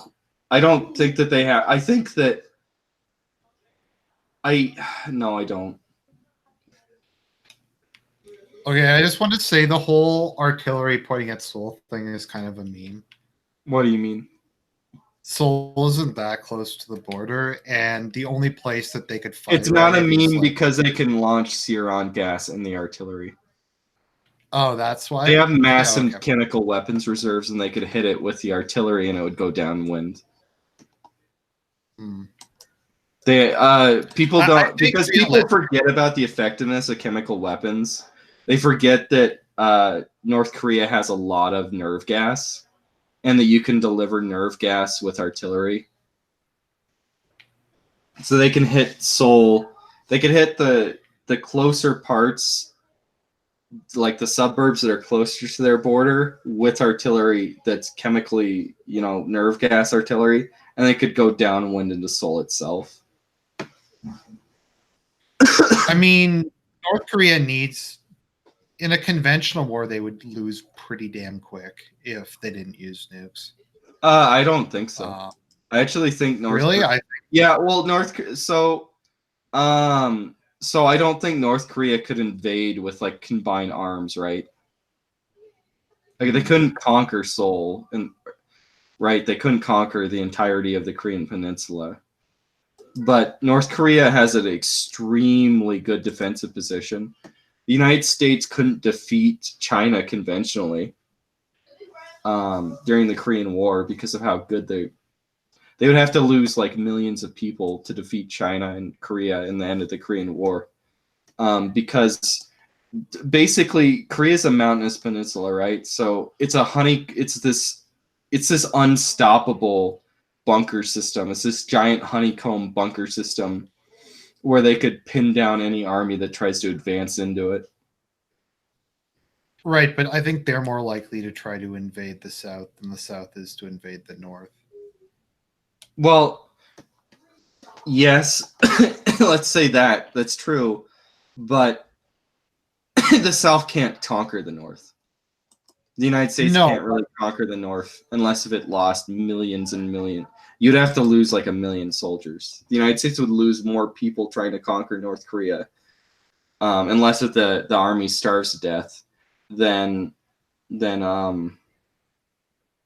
I don't think that they have. I think that. No, I don't. Okay, I just want to say the whole artillery pointing at Seoul thing is kind of a meme. What do you mean? Seoul isn't that close to the border, and the only place that they could fight. It's not a meme because they can launch Seron gas in the artillery. Oh, that's why they have massive mechanical weapons reserves, and they could hit it with the artillery, and it would go downwind. People don't, because people forget about the effectiveness of chemical weapons. They forget that North Korea has a lot of nerve gas, and that you can deliver nerve gas with artillery. So they can hit Seoul. They can hit the closer parts, like the suburbs that are closer to their border, with artillery that's chemically, nerve gas artillery, and they could go downwind into Seoul itself. I mean, North Korea needs, in a conventional war, they would lose pretty damn quick if they didn't use nukes. I don't think so. I actually think North Really? Korea, so I don't think North Korea could invade with like combined arms, right? Like they couldn't conquer Seoul, and right, they couldn't conquer the entirety of the Korean Peninsula. But North Korea has an extremely good defensive position. The United States couldn't defeat China conventionally during the Korean War because of how good they would have to lose like millions of people to defeat China and Korea in the end of the Korean War. Because basically Korea's a mountainous peninsula, right? So it's this unstoppable bunker system. It's this giant honeycomb bunker system where they could pin down any army that tries to advance into it. Right, but I think they're more likely to try to invade the South than the South is to invade the North. Well, yes, let's say that. That's true. But the South can't conquer the North. The United States can't really conquer the North unless if it lost millions and millions. You'd have to lose like 1 million soldiers. The United States would lose more people trying to conquer North Korea, unless if the army starves to death. Then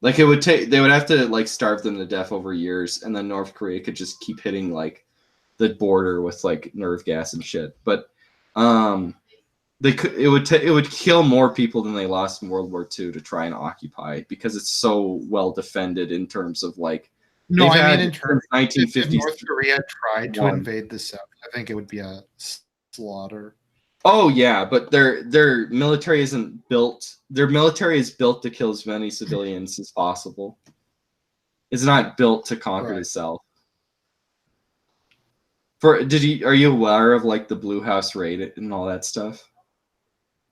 like it would take. They would have to like starve them to death over years, and then North Korea could just keep hitting like the border with like nerve gas and shit. But it would kill more people than they lost in World War II to try and occupy, because it's so well defended in terms of like. No, I mean in terms of 1950s. If North Korea tried to invade the South, I think it would be a slaughter. Oh yeah, but their military isn't built. Their military is built to kill as many civilians as possible. It's not built to conquer the South. Are you aware of like the Blue House raid and all that stuff?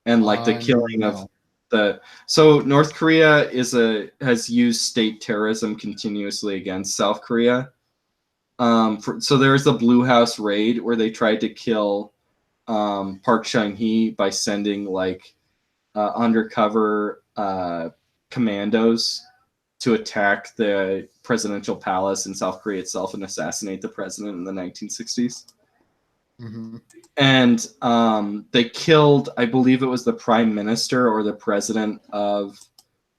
And like the killing of so North Korea has used state terrorism continuously against South Korea. So there's the Blue House raid where they tried to kill Park Chung-hee by sending like undercover commandos to attack the presidential palace in South Korea itself and assassinate the president in the 1960s. Mm-hmm. And they killed, I believe it was the prime minister or the president of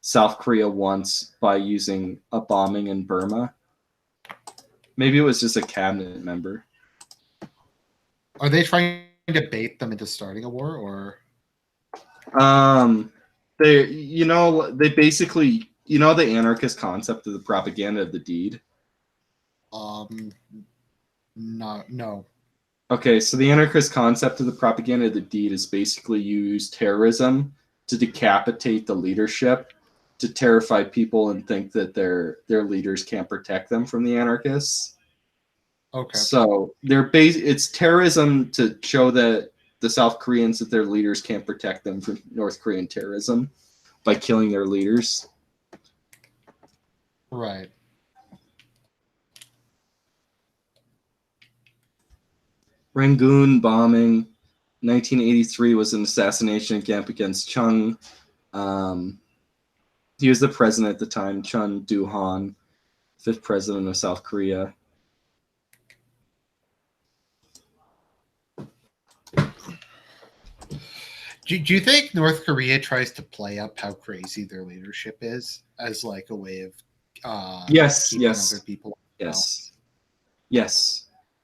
South Korea once by using a bombing in Burma. Maybe it was just a cabinet member. Are they trying to bait them into starting a war, or? They basically, the anarchist concept of the propaganda of the deed. No. Okay, so the anarchist concept of the propaganda of the deed is basically you use terrorism to decapitate the leadership, to terrify people and think that their leaders can't protect them from the anarchists. Okay. So it's terrorism to show that the South Koreans that their leaders can't protect them from North Korean terrorism by killing their leaders. Right. Rangoon bombing, 1983 was an assassination attempt against Chung. He was the president at the time, Chun Doo-han, 5th president of South Korea. Do you think North Korea tries to play up how crazy their leadership is as like a way of keeping other people? Yes.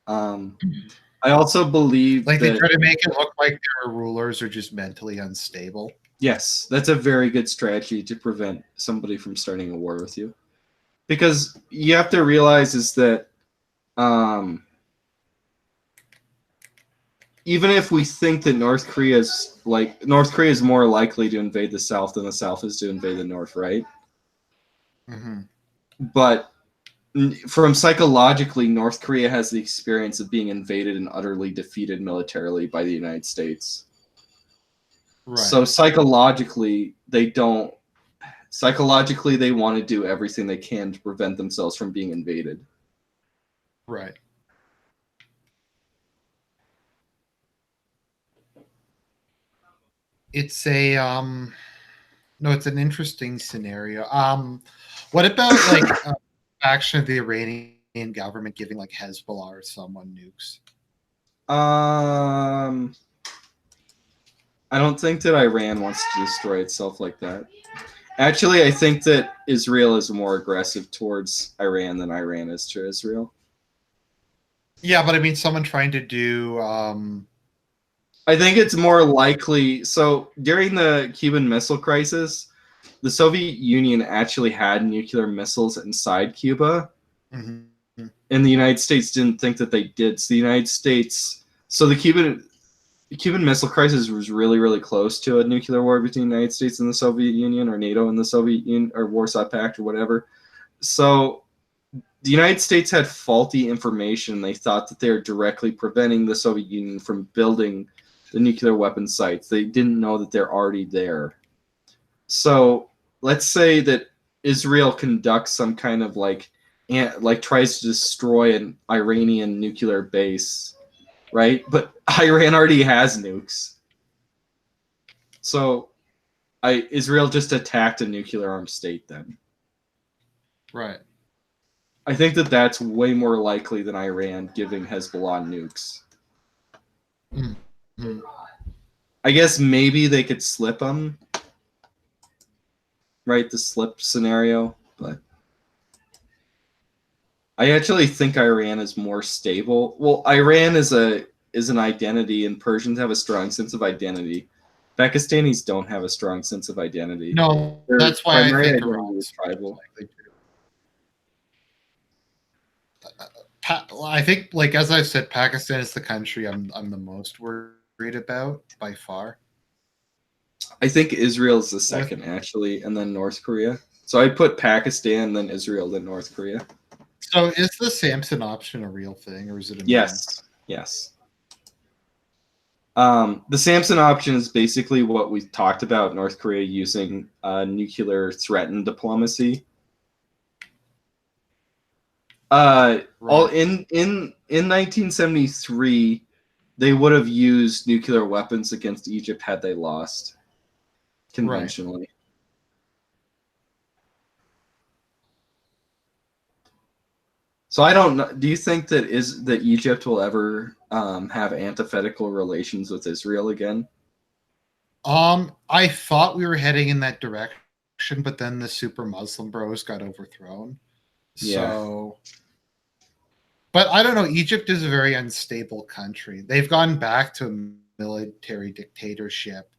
I also believe like they try to make it look like their rulers are just mentally unstable. Yes, that's a very good strategy to prevent somebody from starting a war with you. Because you have to realize is that even if we think that North Korea is more likely to invade the South than the South is to invade the North, right? Mm-hmm. But from psychologically, North Korea has the experience of being invaded and utterly defeated militarily by the United States. Right. So psychologically, they want to do everything they can to prevent themselves from being invaded. Right. It's an interesting scenario. What about like action of the Iranian government giving like Hezbollah or someone nukes? I don't think that Iran wants to destroy itself like that. Actually, I think that Israel is more aggressive towards Iran than Iran is to Israel. Yeah, but I mean, someone trying to do. I think it's more likely. So during the Cuban Missile Crisis, the Soviet Union actually had nuclear missiles inside Cuba, and the United States didn't think that they did. So the Cuban Missile Crisis was really, really close to a nuclear war between the United States and the Soviet Union, or NATO and the Soviet Union, or Warsaw Pact, or whatever. So the United States had faulty information. They thought that they were directly preventing the Soviet Union from building the nuclear weapon sites. They didn't know that they're already there. So let's say that Israel conducts some kind of like tries to destroy an Iranian nuclear base, right? But Iran already has nukes. So Israel just attacked a nuclear armed state then. Right. I think that that's way more likely than Iran giving Hezbollah nukes. Mm-hmm. I guess maybe they could slip them, right? The slip scenario, but I actually think Iran is more stable. Well, Iran is an identity, and Persians have a strong sense of identity. Pakistanis don't have a strong sense of identity. No, that's why I think Iran is tribal. I think, like as I've said, Pakistan is the country I'm the most worried about by far. I think Israel is the second, actually, and then North Korea. So I put Pakistan, then Israel, then North Korea. So is the Samson option a real thing, or is it a yes? The Samson option is basically what we talked about, North Korea using nuclear threat and diplomacy. Right. In 1973, they would have used nuclear weapons against Egypt had they lost conventionally. Right. So I don't know. Do you think that Egypt will ever have antithetical relations with Israel again? I thought we were heading in that direction, but then the super Muslim bros got overthrown. Yeah. So, but I don't know. Egypt is a very unstable country. They've gone back to a military dictatorship,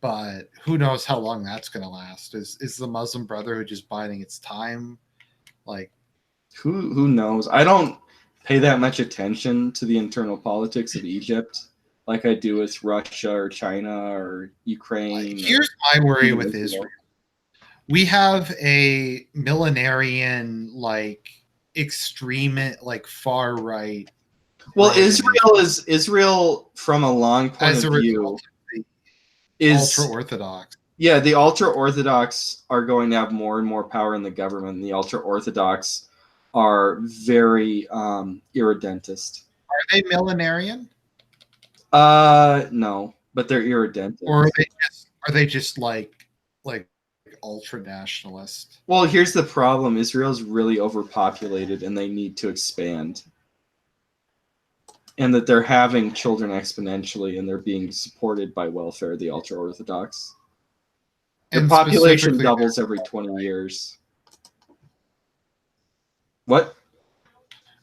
but who knows how long that's going to last? Is the Muslim Brotherhood just biding its time? Like, Who knows? I don't pay that much attention to the internal politics of Egypt like I do with Russia or China or Ukraine. here's my worry even with Israel. Israel. We have a millenarian, like extreme, like far right. Well, Israel from a long point As of a view result of the is ultra orthodox. yeah, the ultra orthodox are going to have more and more power in the government. And the ultra orthodox are very irredentist. Are they millenarian, No, but they're irredentist. or are they just like ultra nationalist? Well, here's the problem: Israel's really overpopulated, and they need to expand. And that they're having children exponentially, and they're being supported by welfare. The ultra orthodox. Their And population doubles every 20 years. What?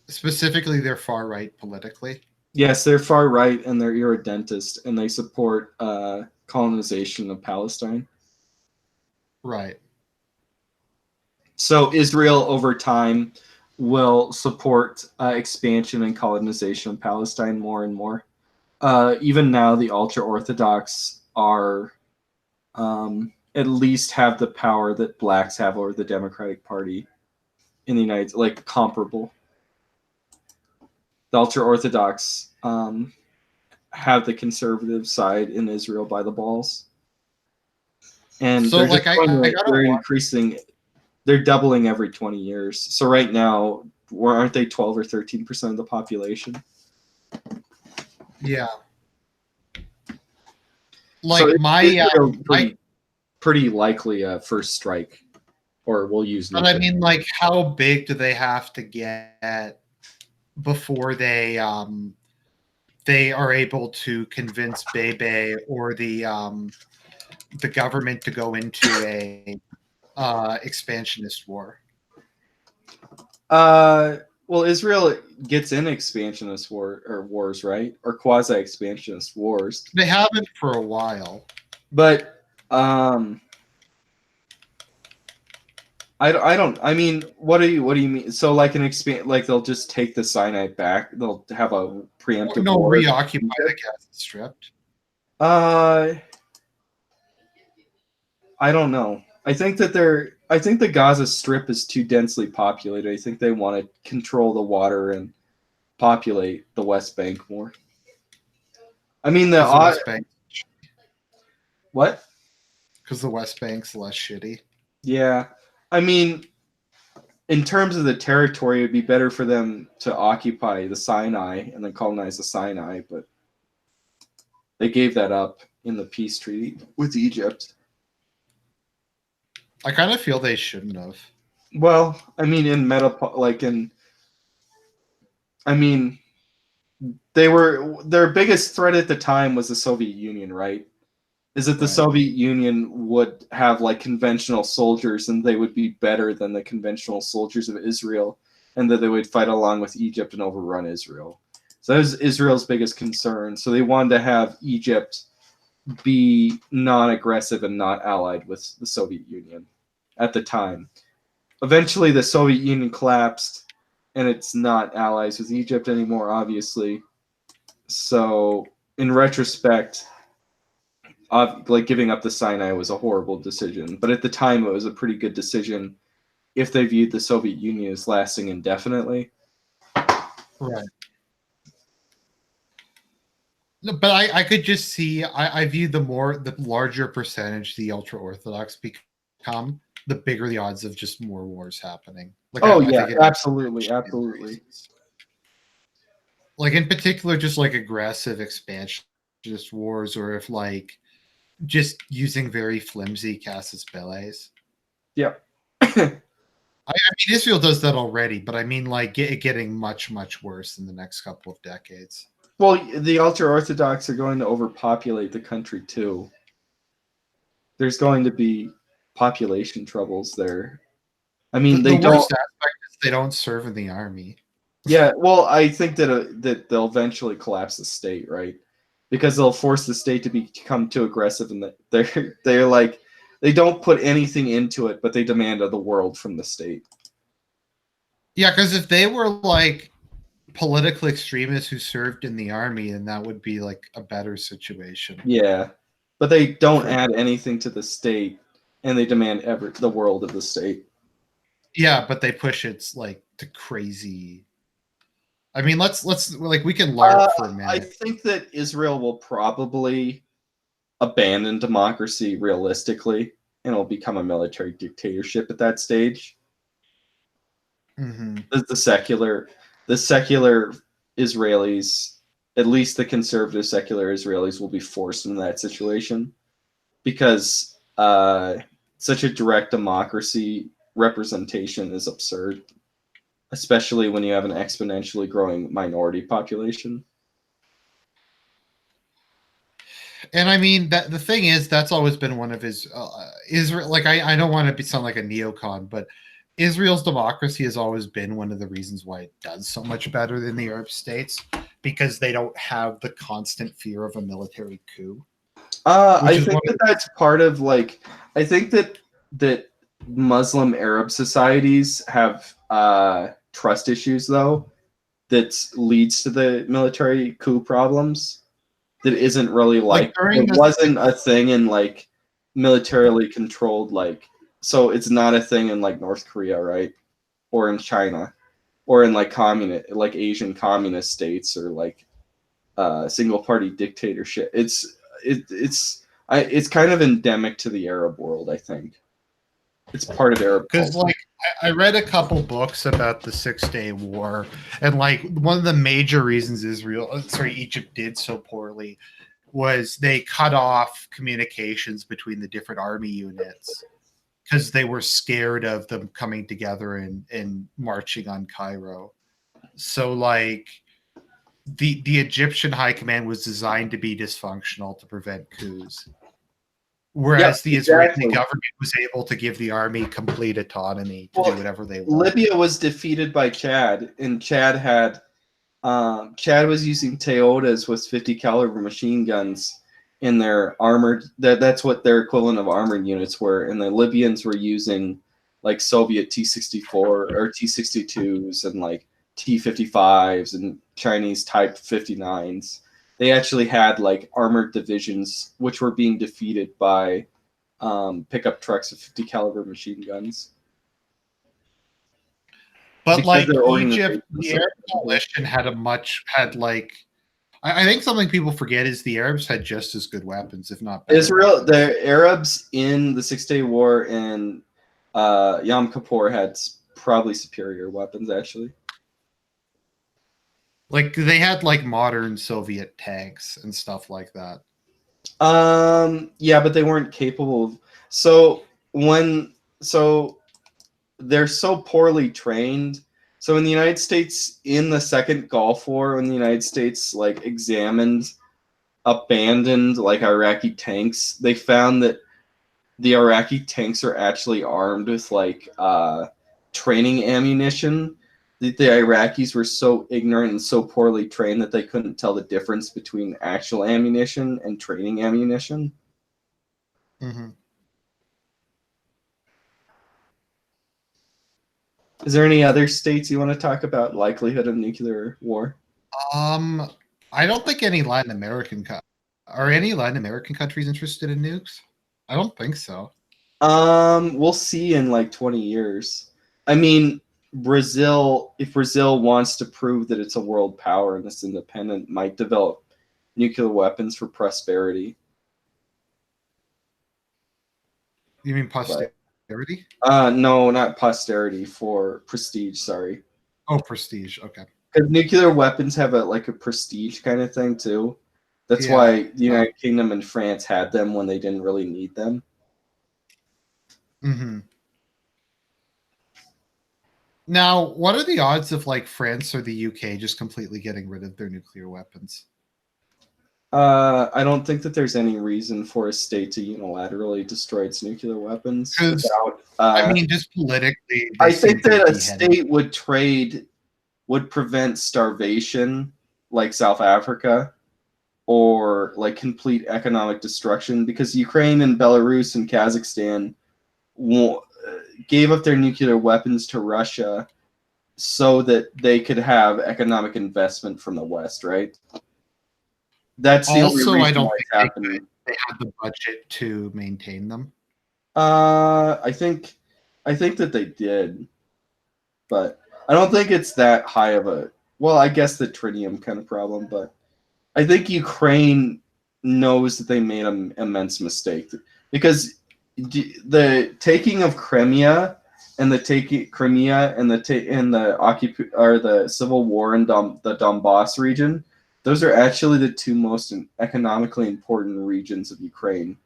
Specifically, they're far right politically. Yes, they're far right and they're irredentist, and they support colonization of Palestine. Right. So Israel, over time, will support expansion and colonization of Palestine more and more. Even now, the ultra-Orthodox are at least have the power that blacks have over the Democratic Party in the United States, like comparable. The ultra-Orthodox have the conservative side in Israel by the balls. And so they're increasing, they're doubling every 20 years. So right now, aren't they 12 or 13% of the population? Yeah. Like so pretty likely a first strike, or we'll use. But I mean, like, how big do they have to get before they are able to convince Bebe or the government to go into a expansionist war? Well, Israel gets in expansionist wars, right? Or quasi-expansionist wars. They haven't for a while. But I mean, what do you mean? So like they'll just take the Sinai back. They'll have a preemptive war. Reoccupy the Gaza Strip. I don't know. I think the Gaza Strip is too densely populated. I think they want to control the water and populate the West Bank more. I mean, the West Bank. What? Because the West Bank's less shitty. Yeah. I mean, in terms of the territory, it'd be better for them to occupy the Sinai and then colonize the Sinai, but they gave that up in the peace treaty with Egypt. I kind of feel they shouldn't have. Well, I mean, their biggest threat at the time was the Soviet Union, right? Is that the Soviet Union would have like conventional soldiers and they would be better than the conventional soldiers of Israel, and that they would fight along with Egypt and overrun Israel. So that was Israel's biggest concern. So they wanted to have Egypt be non-aggressive and not allied with the Soviet Union at the time. Eventually, the Soviet Union collapsed, and it's not allies with Egypt anymore, obviously. So, in retrospect, like giving up the Sinai was a horrible decision, but at the time it was a pretty good decision if they viewed the Soviet Union as lasting indefinitely. Right. No, but I could just see I view the larger percentage the ultra orthodox become, the bigger the odds of just more wars happening. Like, absolutely. Like in particular, just like aggressive expansionist wars, or if like just using very flimsy casus bellis. Yeah. I mean, Israel does that already, but I mean, like, getting much, much worse in the next couple of decades. Well, the ultra-Orthodox are going to overpopulate the country, too. There's going to be population troubles there. I The, mean, the they don't. worst aspect is they don't serve in the army. Yeah, well, I think that they'll eventually collapse the state, right? Because they'll force the state to become too aggressive, and they're like they don't put anything into it, but they demand of the world from the state. Yeah, because if they were like political extremists who served in the army, then that would be like a better situation. Yeah, but they don't add anything to the state, and they demand the world of the state. Yeah, but they push it like to crazy. I mean, let's like we can LARP for a minute. I think that Israel will probably abandon democracy realistically, and it'll become a military dictatorship at that stage. Mm-hmm. The secular Israelis, at least the conservative secular Israelis, will be forced into that situation because such a direct democracy representation is absurd, especially when you have an exponentially growing minority population. And I mean that the thing is that's always been one of his Israel. Like I don't want to sound like a neocon, but Israel's democracy has always been one of the reasons why it does so much better than the Arab states because they don't have the constant fear of a military coup. I think that's part of like I think that Muslim Arab societies have trust issues though that leads to the military coup problems. That isn't really like it wasn't a thing in like militarily controlled like so it's not a thing in like North Korea, right? Or in China or in like Asian communist states or like single party dictatorship. It's kind of endemic to the Arab world, I think. It's part of Arab because culture. like I read a couple books about the 6 Day War, and like one of the major reasons Egypt did so poorly was they cut off communications between the different army units because they were scared of them coming together and marching on Cairo. So like the Egyptian high command was designed to be dysfunctional to prevent coups. Whereas the Israeli government was able to give the army complete autonomy to do whatever they wanted. Libya was defeated by Chad, and Chad was using Toyotas with 50 caliber machine guns in their armored. That's what their equivalent of armored units were, and the Libyans were using like Soviet T-64 or T-62s and like T-55s and Chinese Type 59s. They actually had like armored divisions which were being defeated by pickup trucks with 50 caliber machine guns. But like Egypt, the Arab coalition had I think something people forget is the Arabs had just as good weapons, if not better. Israel, the Arabs in the 6 Day War and Yom Kippur had probably superior weapons, actually. Like they had like modern Soviet tanks and stuff like that. Yeah, but they weren't capable of. They're so poorly trained. So in the United States, in the Second Gulf War, when the United States like abandoned like Iraqi tanks, they found that the Iraqi tanks are actually armed with like training ammunition. The Iraqis were so ignorant and so poorly trained that they couldn't tell the difference between actual ammunition and training ammunition. Mm-hmm. Is there any other states you want to talk about likelihood of nuclear war? I don't think any Latin American are any Latin American countries interested in nukes? I don't think so. We'll see in like 20 years. I mean, if Brazil wants to prove that it's a world power and it's independent, might develop nuclear weapons for prosperity. You mean posterity? No, not posterity, for prestige, sorry. Oh, prestige, okay. Because nuclear weapons have a prestige kind of thing too. That's why the United Kingdom and France had them when they didn't really need them. Mm-hmm. Now, what are the odds of like France or the UK just completely getting rid of their nuclear weapons? I don't think that there's any reason for a state to unilaterally destroy its nuclear weapons Because without. I mean, just politically, they I seem think to that a be headed. state would prevent starvation, like South Africa, or like complete economic destruction, because Ukraine and Belarus and Kazakhstan gave up their nuclear weapons to Russia so that they could have economic investment from the West, right? That's the only Also, I reason don't why think it's happening. they had the budget to maintain them. I think that they did, but I don't think it's that high of a. Well, I guess the tritium kind of problem, but I think Ukraine knows that they made an immense mistake, because the taking of Crimea and the taking Crimea and the civil war in the Donbass region, those are actually the two most economically important regions of Ukraine.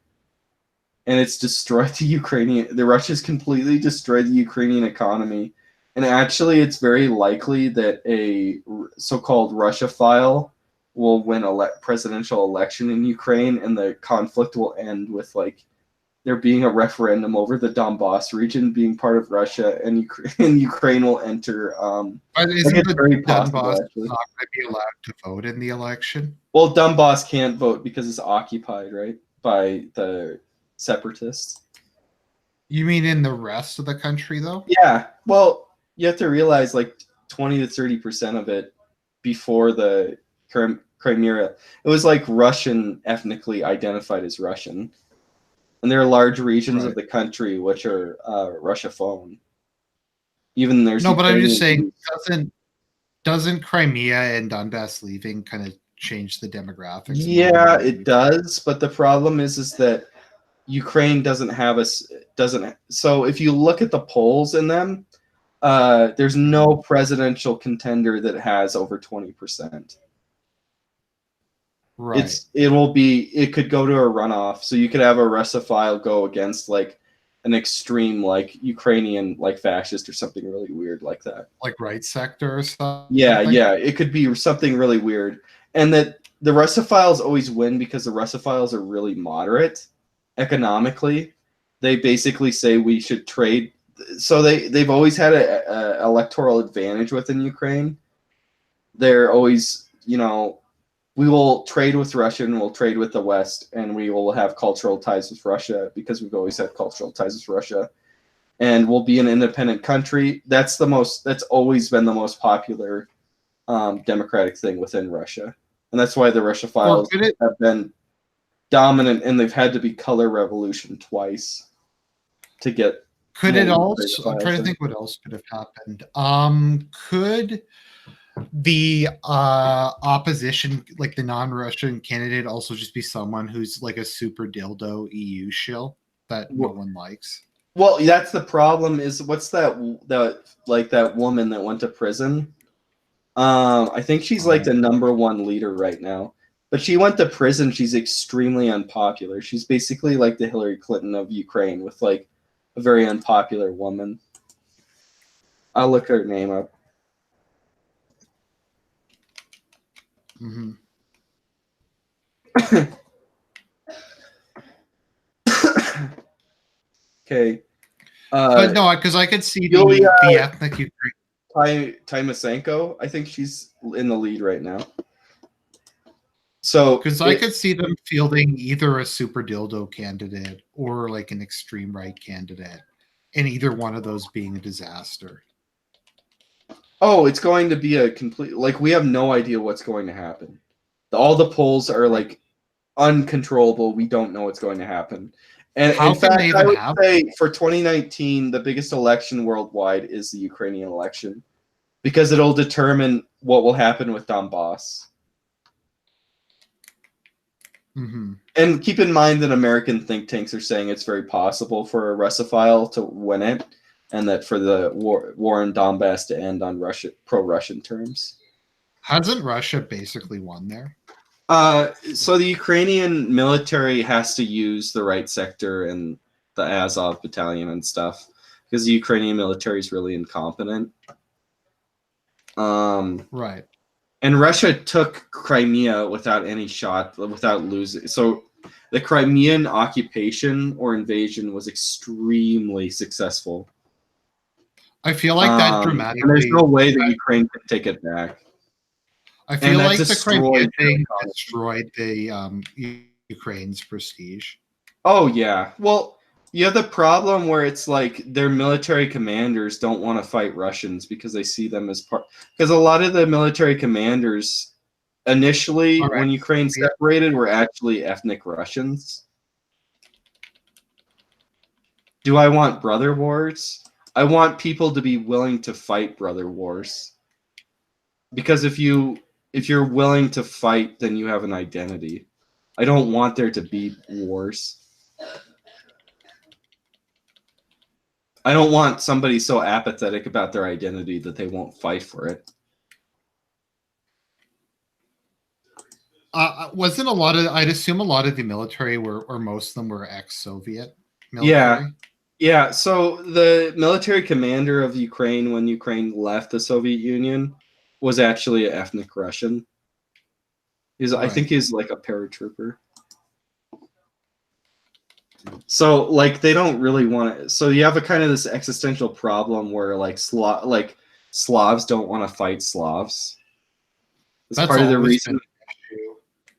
And it's destroyed the Russians completely destroyed the Ukrainian economy. And actually, it's very likely that a so-called Russophile will win a presidential election in Ukraine, and the conflict will end with like there being a referendum over the Donbass region being part of Russia, and Ukraine will enter. But Like, isn't it's the very Donbass possible, actually. not going to be allowed to vote in the election? Well, Donbass can't vote because it's occupied, right, by the separatists. You mean in the rest of the country, though? Yeah. Well, you have to realize like 20 to 30% of it before the Crimea, it was like Russian, ethnically identified as Russian. And there are large regions of Right. the country which are Russophone. Even there's No, but I'm just Ukrainian. saying, doesn't Crimea and Donbass leaving kind of change the demographics of Yeah, northern it Ukraine? does, but the problem is that Ukraine doesn't have a doesn't. So if you look at the polls in them, there's no presidential contender that has over 20%. Right. It could go to a runoff, so you could have a Russophile go against like an extreme like Ukrainian like fascist or something really weird like that. Like right sector or Yeah, something? yeah, it could be something really weird, and that the Russophiles always win because the Russophiles are really moderate economically. They basically say we should trade, so they've always had a electoral advantage within Ukraine. They're always, we will trade with Russia and we'll trade with the West, and we will have cultural ties with Russia because we've always had cultural ties with Russia, and we'll be an independent country. That's always been the most popular democratic thing within Russia, and that's why the Or Russophiles could it have been dominant, and they've had to be color revolution twice to get could what it we also, I'm trying to in. think what else could have happened. Could the opposition, like the non-Russian candidate, also just be someone who's like a super dildo EU shill that no one likes? Well, that's the problem. Is what's that woman that went to prison? I think she's like the number one leader right now. But she went to prison. She's extremely unpopular. She's basically like the Hillary Clinton of Ukraine, with like a very unpopular woman. I'll look her name up. Mm-hmm. Okay. But no, because I could see Yulia the ethnic Ukraine. Tymoshenko, I think she's in the lead right now. So Because I could see them fielding either a super dildo candidate or like an extreme right candidate, and either one of those being a disaster. Oh, it's going to be a complete, like, we have no idea what's going to happen. All the polls are like uncontrollable. We don't know what's going to happen. And How in can they fact, I even would have? say for 2019, the biggest election worldwide is the Ukrainian election, because it'll determine what will happen with Donbass. Mm-hmm. And keep in mind that American think tanks are saying it's very possible for a Russophile to win it, and that for the war in Donbass to end on pro-Russian terms. Hasn't Russia basically won there? So the Ukrainian military has to use the right sector and the Azov battalion and stuff, because the Ukrainian military is really incompetent. Right. And Russia took Crimea without any shot, without losing. So the Crimean occupation or invasion was extremely successful. I feel like that And there's no dramatically. way that Ukraine could take it back. I And feel that like the Crimea destroyed their thing economy. destroyed the Ukraine's prestige. Oh, yeah. Well, you have the problem where it's like their military commanders don't want to fight Russians because they see them as part. Because a lot of the military commanders initially, All right. when Ukraine Yeah. separated, were actually ethnic Russians. Do I want brother wars? I want people to be willing to fight brother wars. Because if you're willing to fight, then you have an identity. I don't want there to be wars. I don't want somebody so apathetic about their identity that they won't fight for it. Wasn't a lot of, I'd assume a lot of the military were, or most of them were ex-Soviet Yeah. military. Yeah, so the military commander of Ukraine when Ukraine left the Soviet Union was actually an ethnic Russian. I think he's like a paratrooper. So like they don't really want to. So you have a kind of this existential problem where like Slavs don't want to fight Slavs. That's part of the reason.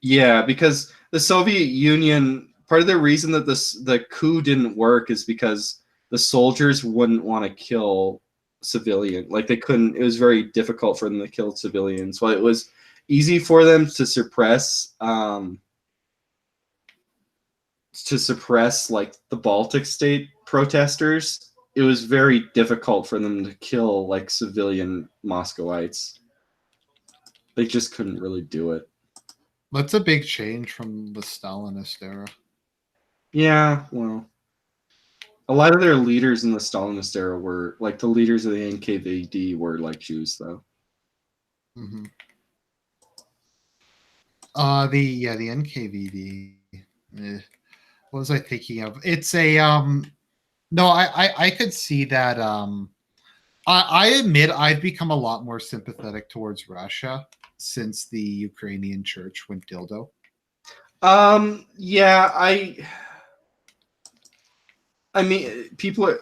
Yeah, because the Soviet Union, part of the reason that the coup didn't work is because the soldiers wouldn't want to kill civilian. Like they couldn't. It was very difficult for them to kill civilians. Well, it was easy for them to suppress. Like the Baltic state protesters, it was very difficult for them to kill like civilian Muscovites. They just couldn't really do it. That's a big change from the Stalinist era. Yeah, well, a lot of their leaders in the Stalinist era were like the leaders of the NKVD were like Jews, though. Mm-hmm. The NKVD. What was I thinking of? It's a no, I could see that. I admit I've become a lot more sympathetic towards Russia since the Ukrainian church went dildo. Yeah, I mean,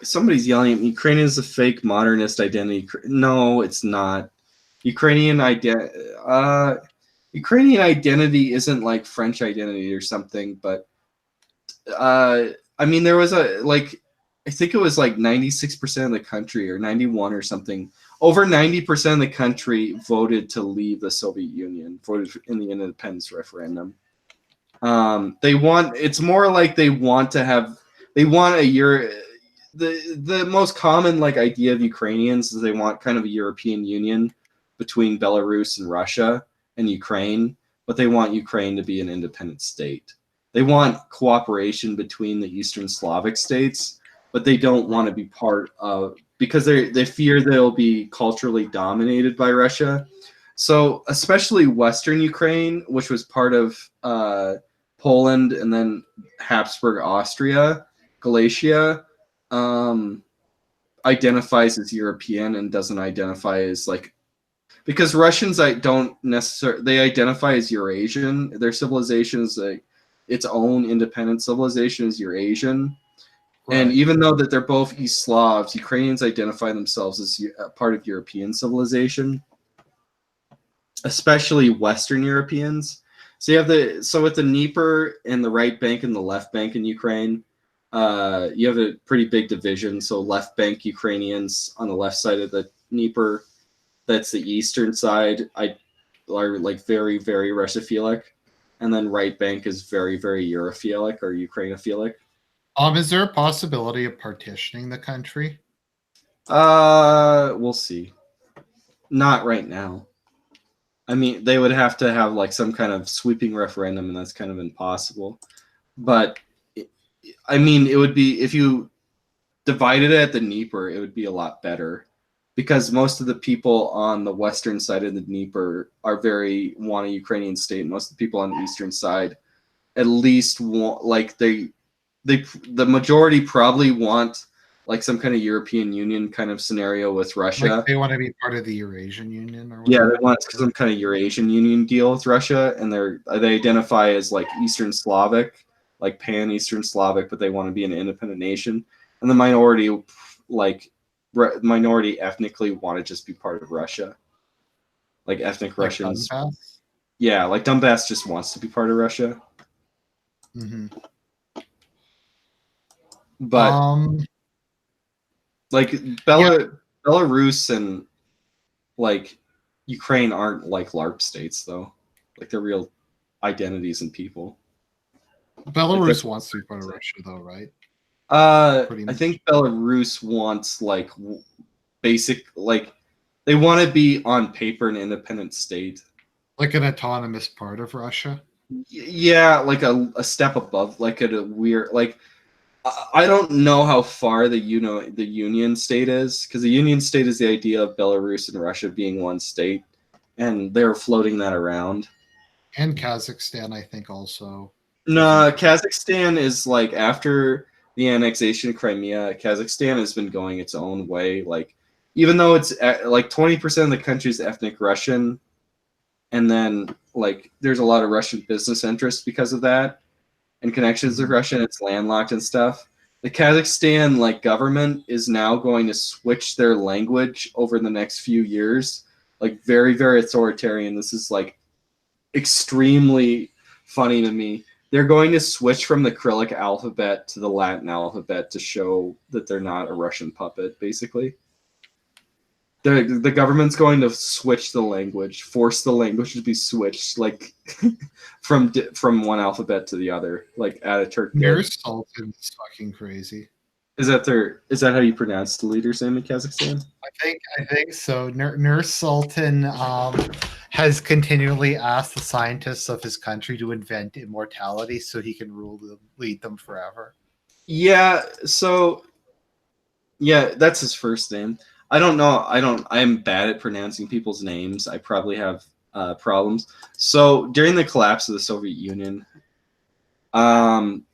somebody's yelling at me. Ukraine is a fake modernist identity. No, it's not. Ukrainian identity isn't like French identity or something, but I mean, there was I think it was like 96% of the country or 91 or something. Over 90% of the country voted to leave the Soviet Union, voted in the independence referendum. It's more like they want a the most common like idea of Ukrainians is they want kind of a European Union between Belarus and Russia and Ukraine, but they want Ukraine to be an independent state. They want cooperation between the Eastern Slavic states, but they don't want to be part of, because they fear they'll be culturally dominated by Russia. So especially Western Ukraine, which was part of Poland and then Habsburg Austria, Galicia, identifies as European and doesn't identify as like, because Russians don't necessarily, they identify as Eurasian. Their civilization is like its own independent civilization is Eurasian. Right. And even though that they're both East Slavs, Ukrainians identify themselves as part of European civilization, especially Western Europeans. So you have with the Dnieper and the right bank and the left bank in Ukraine, you have a pretty big division. So left bank Ukrainians on the left side of the Dnieper, that's the eastern side, are like very, very Russophilic. And then right bank is very, very Europhilic or Ukrainophilic. Is there a possibility of partitioning the country? We'll see. Not right now. I mean, they would have to have like some kind of sweeping referendum, and that's kind of impossible. But I mean, it would be, if you divided it at the Dnieper, it would be a lot better, because most of the people on the western side of the Dnieper want a Ukrainian state. Most of the people on the eastern side, at least want, like the majority probably want like some kind of European Union kind of scenario with Russia. Like they want to be part of the Eurasian Union or Yeah, whatever. they want some kind of Eurasian Union deal with Russia, and they identify as like Eastern Slavic, like pan Eastern Slavic, but they want to be an independent nation. And the minority ethnically want to just be part of Russia, like ethnic Like Russians. Donbass? Yeah, like Donbass just wants to be part of Russia, Mm-hmm. but like Yeah, Belarus and like Ukraine aren't like LARP states though. Like they're real identities and people. Belarus wants to be part of Russia, though, right? Pretty I much. think Belarus wants like basic like they want to be on paper an independent state. Like an autonomous part of Russia. Yeah, like a step above, like at a weird like I don't know how far the union state is, because the union state is the idea of Belarus and Russia being one state, and they're floating that around. And Kazakhstan, I think, also. No, Kazakhstan is like after the annexation of Crimea, Kazakhstan has been going its own way. Like even though it's like 20% of the country is ethnic Russian, and then like there's a lot of Russian business interests because of that and connections with Russia, and it's landlocked and stuff. The Kazakhstan like government is now going to switch their language over the next few years, like very, very authoritarian. This is like extremely funny to me. They're going to switch from the Cyrillic alphabet to the Latin alphabet to show that they're not a Russian puppet, basically. The government's going to switch the language, force the language to be switched, like from one alphabet to the other, like Ataturk did. Mir Sultan is fucking crazy. Is that how you pronounce the leader's name in Kazakhstan? I think so. Nur Sultan has continually asked the scientists of his country to invent immortality so he can lead them forever. Yeah. So yeah, that's his first name. I don't know. I'm bad at pronouncing people's names. I probably have problems. So during the collapse of the Soviet Union,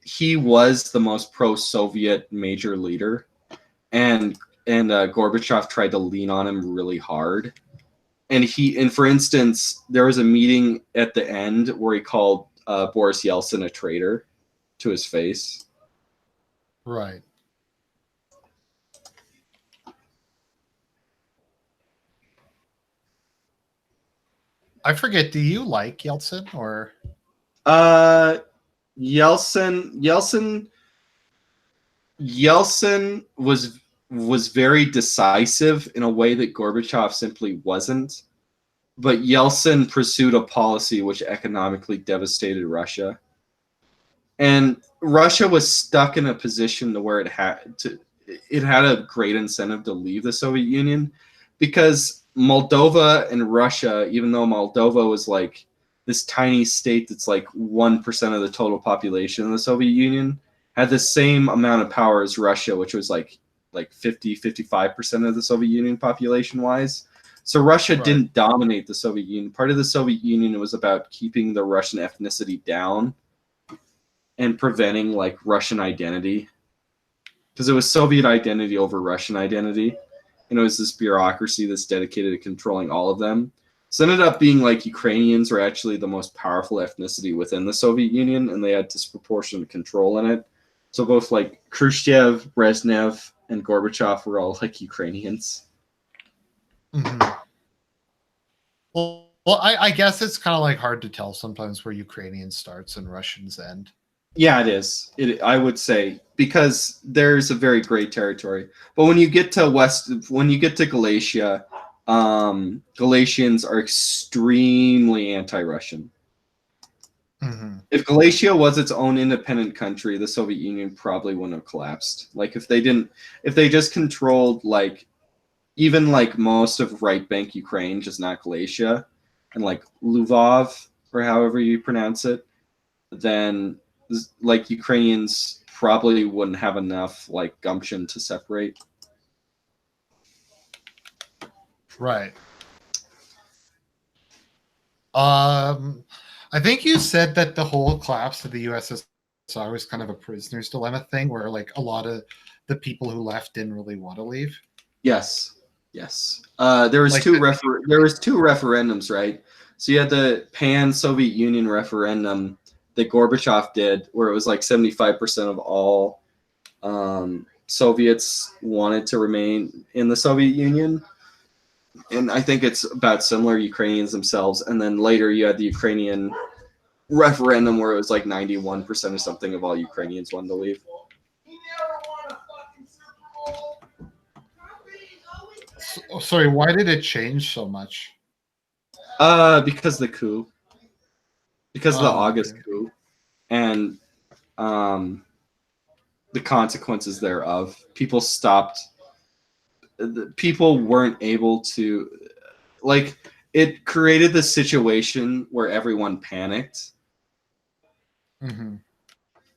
he was the most pro-Soviet major leader, and Gorbachev tried to lean on him really hard. And for instance, there was a meeting at the end where he called Boris Yeltsin a traitor to his face. Right. I forget. Do you like Yeltsin or? Yeltsin was very decisive in a way that Gorbachev simply wasn't. But Yeltsin pursued a policy which economically devastated Russia. And Russia was stuck in a position to where it had a great incentive to leave the Soviet Union, because Moldova and Russia, even though Moldova was like this tiny state that's like 1% of the total population of the Soviet Union, had the same amount of power as Russia, which was like 55% of the Soviet Union population wise. So Russia didn't dominate the Soviet Union. Part of the Soviet Union was about keeping the Russian ethnicity down and preventing like Russian identity, because it was Soviet identity over Russian identity, and it was this bureaucracy that's dedicated to controlling all of them. So it ended up being like Ukrainians were actually the most powerful ethnicity within the Soviet Union, and they had disproportionate control in it. So both like Khrushchev, Brezhnev, and Gorbachev were all like Ukrainians. Mm-hmm. Well, I guess it's kind of like hard to tell sometimes where Ukrainian starts and Russians end. Yeah, it is. I would say, because there's a very gray territory. But when you get to Galicia, Galatians are extremely anti-Russian. Mm-hmm. If Galicia was its own independent country, the Soviet Union probably wouldn't have collapsed. Like if they just controlled like even like most of right bank Ukraine, just not Galicia, and like Lvov or however you pronounce it, then like Ukrainians probably wouldn't have enough like gumption to separate. Right. I think you said that the whole collapse of the USSR was kind of a prisoner's dilemma thing where like a lot of the people who left didn't really want to leave. Yes. There was Like two referendums, right? So you had the pan-Soviet Union referendum that Gorbachev did, where it was like 75% of all Soviets wanted to remain in the Soviet Union. And I think it's about similar Ukrainians themselves. And then later you had the Ukrainian referendum where it was like 91% or something of all Ukrainians wanted to leave. Sorry, why did it change so much? Because the coup. Because of the August coup. And the consequences thereof. People weren't able to, like, it created the situation where everyone panicked. Mm-hmm.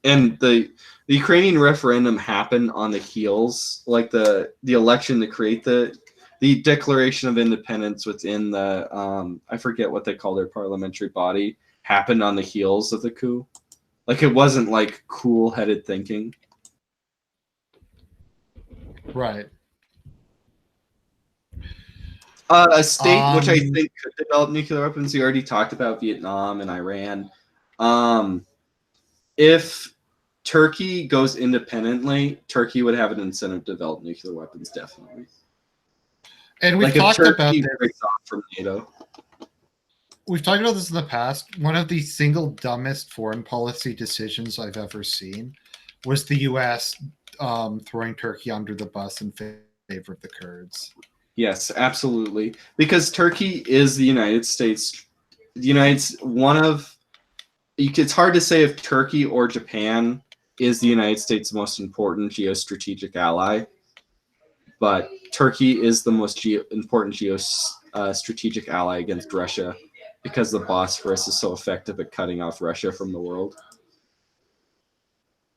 And the Ukrainian referendum happened on the heels, like the election to create the Declaration of Independence within the I forget what they call their parliamentary body, happened on the heels of the coup. Like, it wasn't like cool-headed thinking. Right. A state which I think could develop nuclear weapons. You already talked about Vietnam and Iran. If Turkey goes independently, Turkey would have an incentive to develop nuclear weapons, definitely. And we've like talked if about Turkey this. breaks off from NATO. We've talked about this in the past. One of the single dumbest foreign policy decisions I've ever seen was the U.S. Throwing Turkey under the bus in favor of the Kurds. Yes, absolutely. Because Turkey is the United States. It's hard to say if Turkey or Japan is the United States' most important geostrategic ally, but Turkey is the most important geostrategic ally against Russia because the Bosphorus is so effective at cutting off Russia from the world.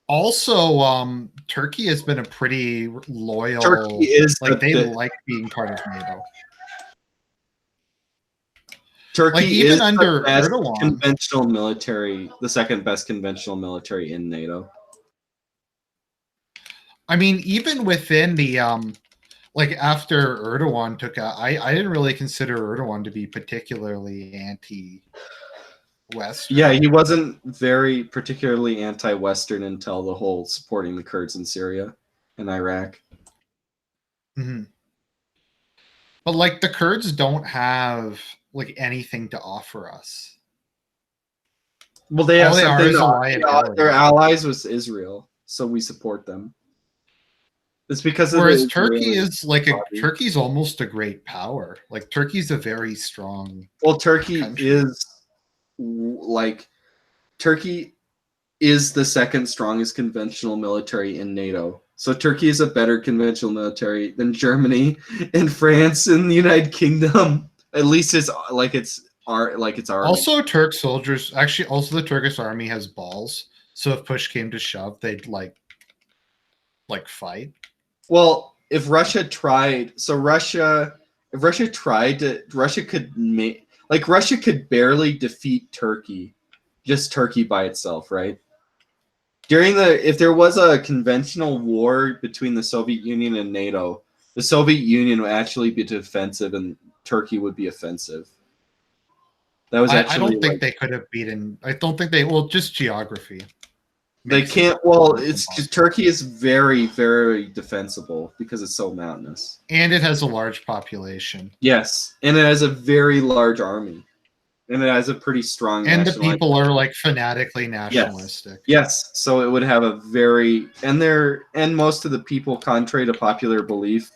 Also, Turkey has been a pretty loyal. Turkey is like like being part of NATO. Turkey like even is under the best Erdogan, conventional military, the second best conventional military in NATO. I mean, even within the like after Erdogan took out, I didn't really consider Erdogan to be particularly anti-Western. Yeah, he wasn't very particularly anti-Western until the whole supporting the Kurds in Syria and Iraq. Mm-hmm. But like the Kurds don't have like anything to offer us. Well, they have All they something are is to a offer. liability. Their allies was Israel, so we support them. It's because of Whereas Turkey is like Turkey's almost a great power. Like Turkey's a very strong. Well, Turkey country. Turkey is the second strongest conventional military in NATO. So Turkey is a better conventional military than Germany and France and the United Kingdom. At least it's army. Also, Turk soldiers actually. Also, the Turkish army has balls. So if push came to shove, they'd like fight. Well, if Russia tried, Russia could barely defeat Turkey, just Turkey by itself, right? If there was a conventional war between the Soviet Union and NATO, the Soviet Union would actually be defensive and Turkey would be offensive. That was actually. I don't think they could have beaten. I don't think they. Well, just geography. They can't. Well, it's just Turkey is very, very defensible because it's so mountainous, and it has a large population. Yes, and it has a very large army, and it has a pretty strong. And the people are like fanatically nationalistic. Yes, so it would have a very and most of the people, contrary to popular belief,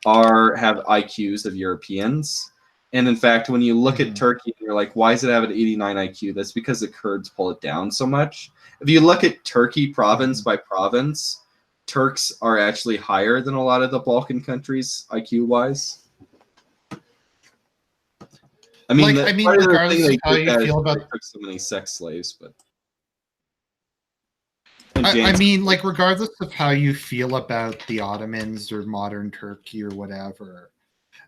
have IQs of Europeans. And in fact, when you look at Turkey, you're like, why does it have an 89 IQ? That's because the Kurds pull it down so much. If you look at Turkey province by province, Turks are actually higher than a lot of the Balkan countries IQ-wise. I mean, regardless of how you feel about, they took so many sex slaves, but regardless of how you feel about the Ottomans or modern Turkey or whatever,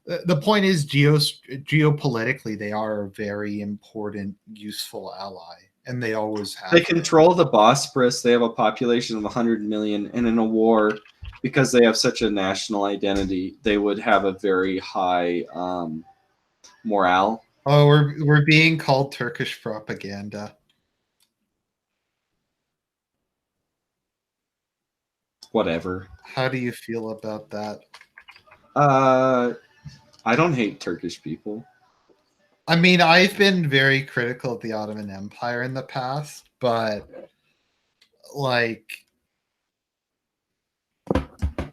the point is geopolitically they are a very important, useful ally. and they always have. They control the Bosporus. They have a population of 100 million, and in a war, because they have such a national identity, they would have a very high morale. Oh, we're being called Turkish propaganda. Whatever. How do you feel about that? I don't hate Turkish people. I mean, I've been very critical of the Ottoman Empire in the past, but like,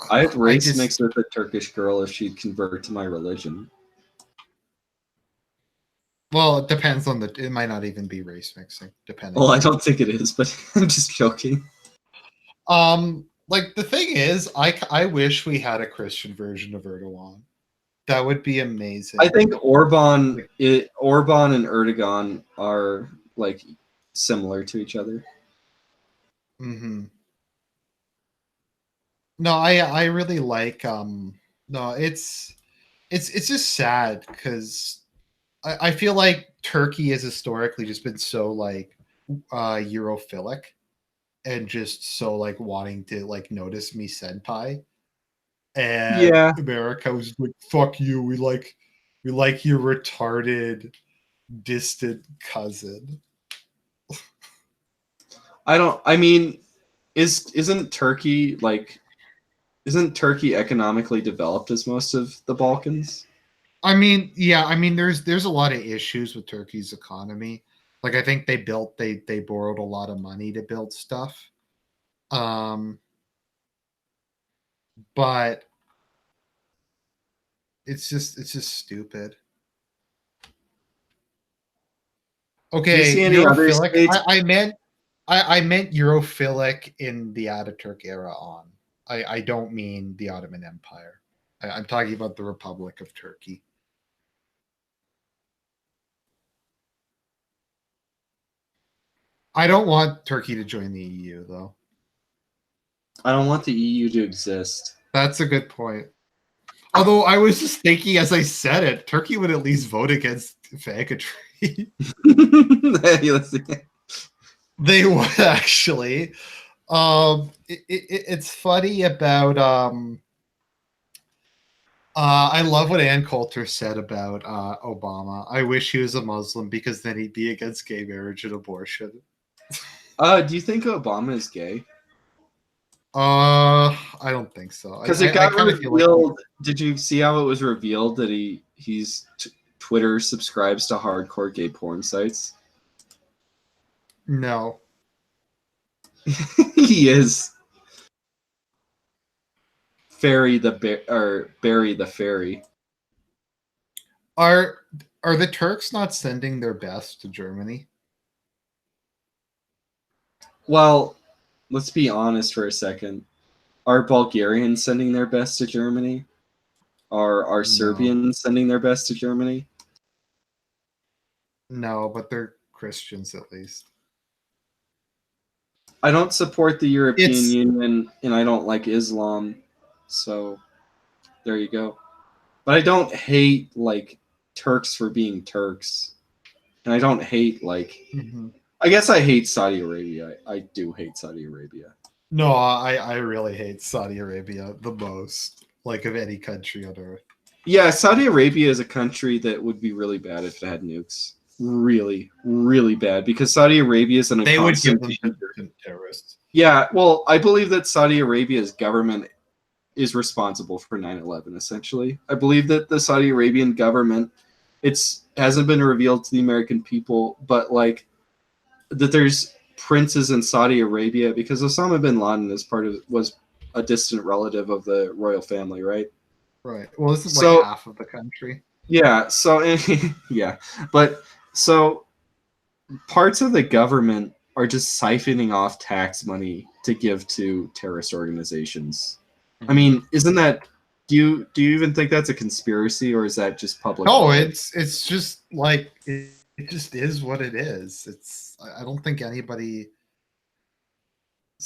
I'd race mix with a Turkish girl if she'd convert to my religion. Well, it depends on the. It might not even be race mixing, depending. Well, I don't think it is, but I'm just joking. Like the thing is, I wish we had a Christian version of Erdogan. That would be amazing. I think Orban and Erdogan are like similar to each other. Mm-hmm. No, I really like no, it's just sad because I feel like Turkey has historically just been so like Europhilic and just so like wanting to like notice me senpai. And Yeah. America was like, fuck you, we like your retarded distant cousin. Isn't Turkey economically developed as most of the Balkans? I mean, yeah, I mean there's a lot of issues with Turkey's economy. Like I think they borrowed a lot of money to build stuff. But it's just stupid. Okay, Do you see any other states? I meant Europhilic in the Ataturk era on. I don't mean the Ottoman Empire. I'm talking about the Republic of Turkey. I don't want Turkey to join the EU, though. I don't want the EU to exist. That's a good point. Although I was just thinking as I said it, Turkey would at least vote against faggotry. They would actually. It's funny about I love what Ann Coulter said about Obama. I wish he was a Muslim because then he'd be against gay marriage and abortion. Do you think Obama is gay? I don't think so. Because it got revealed. Did you see how it was revealed that he's Twitter subscribes to hardcore gay porn sites? No. He is. Barry the Fairy. Are the Turks not sending their best to Germany? Well, let's be honest for a second. Are Bulgarians sending their best to Germany? Are Serbians sending their best to Germany? No, but they're Christians at least. I don't support the European Union, and I don't like Islam, so there you go. But I don't hate like Turks for being Turks, and I don't hate like. Mm-hmm. I guess I hate Saudi Arabia. I do hate Saudi Arabia. No, I really hate Saudi Arabia the most, like of any country on earth. Yeah, Saudi Arabia is a country that would be really bad if it had nukes. Really, really bad, because Saudi Arabia is they would give them to terrorists. Yeah, well, I believe that Saudi Arabia's government is responsible for 9/11. Essentially, I believe that the Saudi Arabian government, hasn't been revealed to the American people, but like that there's princes in Saudi Arabia because Osama bin Laden was a distant relative of the royal family, right? Right. Well, this is like half of the country. Yeah. So yeah, but so parts of the government are just siphoning off tax money to give to terrorist organizations. I mean, isn't that? Do you even think that's a conspiracy, or is that just public? No, it's just like it just is what it is. I don't think anybody.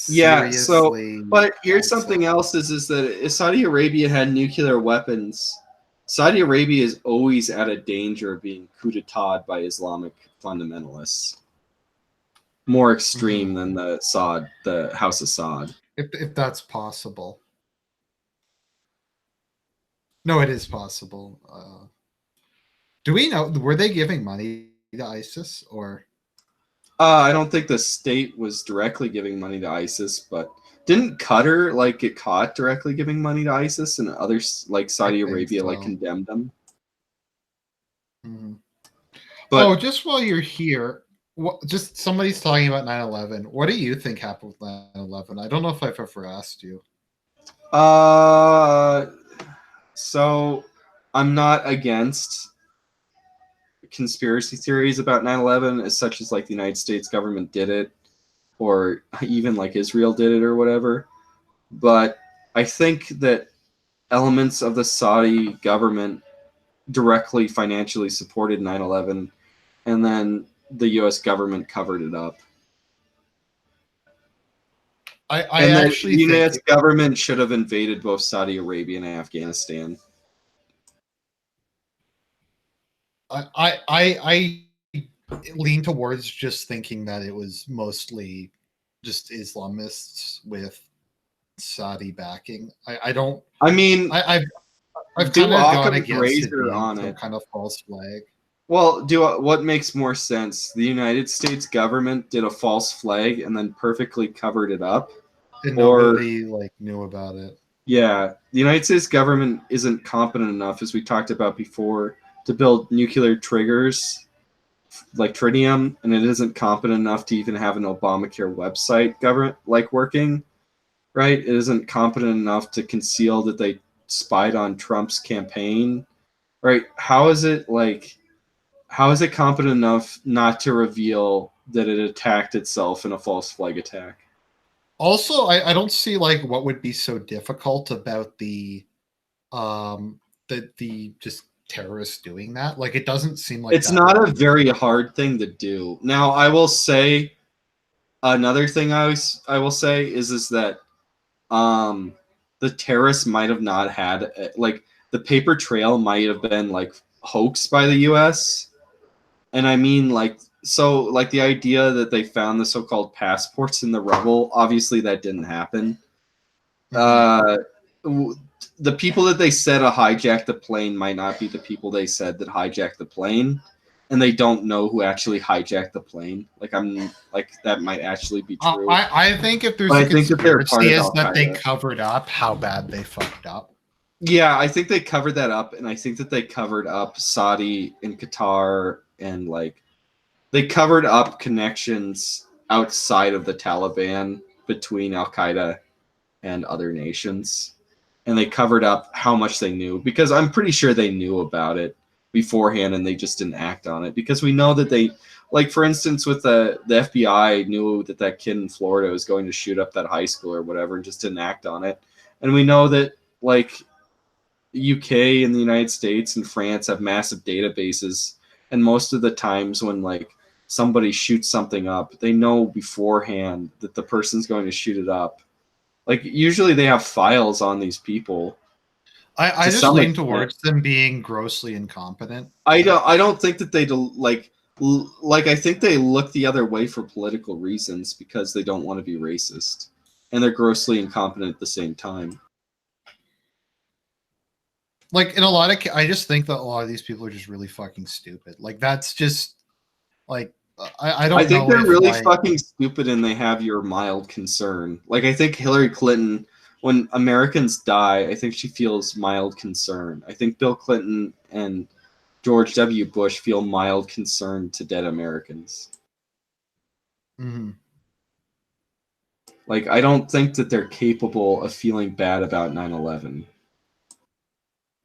Yeah. So, but here's something else: is that if Saudi Arabia had nuclear weapons, Saudi Arabia is always at a danger of being coup d'etat by Islamic fundamentalists. more extreme than the House of Saud. If that's possible. No, it is possible. Do we know? Were they giving money to ISIS or? I don't think the state was directly giving money to ISIS, but didn't Qatar like get caught directly giving money to ISIS, and others like Saudi Arabia like condemned them? Mm-hmm. But just while you're here, just somebody's talking about 9/11. What do you think happened with 9/11? I don't know if I've ever asked you. So I'm not against conspiracy theories about 9/11 as such as like the United States government did it, or even like Israel did it or whatever. But I think that elements of the Saudi government directly financially supported 9/11, and then the U.S. government covered it up. I actually the think U.S. government should have invaded both Saudi Arabia and Afghanistan. I lean towards just thinking that it was mostly just Islamists with Saudi backing. I don't. I mean, I've kind of gone against it being on some kind of false flag. Well, what makes more sense? The United States government did a false flag and then perfectly covered it up, and nobody like knew about it. Yeah, the United States government isn't competent enough, as we talked about before, to build nuclear triggers like tritium, and it isn't competent enough to even have an Obamacare website government like working. Right? It isn't competent enough to conceal that they spied on Trump's campaign. Right? How is it competent enough not to reveal that it attacked itself in a false flag attack? Also, I don't see like what would be so difficult about the just terrorists doing that. Like it doesn't seem like it's not a very hard thing to do. Now, I will say another thing I will say is that the terrorists might have not had like the paper trail might have been like hoaxed by the US. And I mean like the idea that they found the so-called passports in the rubble, obviously that didn't happen. The people that they said hijacked the plane might not be the people they said that hijacked the plane, and they don't know who actually hijacked the plane. That might actually be true. I think if there's a conspiracy is that they covered up how bad they fucked up. Yeah, I think they covered that up, and I think that they covered up Saudi and Qatar, and they covered up connections outside of the Taliban between Al Qaeda and other nations. And they covered up how much they knew, because I'm pretty sure they knew about it beforehand and they just didn't act on it. Because we know that they, for instance, with the FBI knew that kid in Florida was going to shoot up that high school or whatever and just didn't act on it. And we know that UK and the United States and France have massive databases, and most of the times when somebody shoots something up, they know beforehand that the person's going to shoot it up. Usually they have files on these people. I just lean towards them being grossly incompetent. I don't think that they I think they look the other way for political reasons because they don't want to be racist, and they're grossly incompetent at the same time. In a lot of I just think that a lot of these people are just really fucking stupid. That's just I don't know. I think they're really fucking stupid, and they have your mild concern. I think Hillary Clinton, when Americans die, I think she feels mild concern. I think Bill Clinton and George W. Bush feel mild concern to dead Americans. Mm-hmm. I don't think that they're capable of feeling bad about 9/11.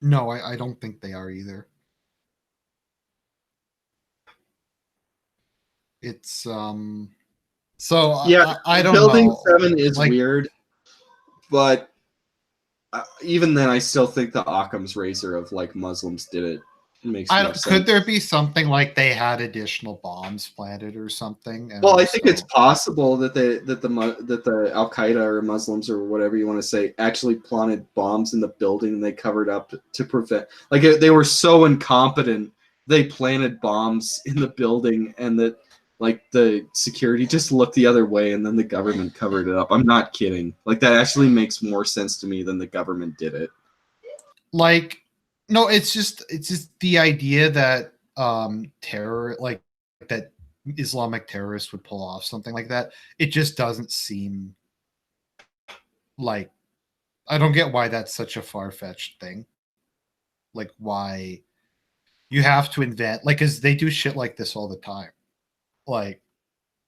No, I don't think they are either. It's so yeah, I don't Building know. 7 is weird, but even then I still think the Occam's razor of Muslims did it. Makes no sense. Could there be something they had additional bombs planted or something? Well, I think it's possible that the Al Qaeda or Muslims or whatever you want to say actually planted bombs in the building and they covered up to prevent. They were so incompetent they planted bombs in the building, and that Like the security just looked the other way and then the government covered it up. I'm not kidding. Like that actually makes more sense to me than the government did it. Like, no, it's just the idea that terror, like that Islamic terrorists would pull off something like that. It just doesn't seem like, I don't get why that's such a far-fetched thing. Like, why you have to invent, like, because they do shit like this all the time. Like,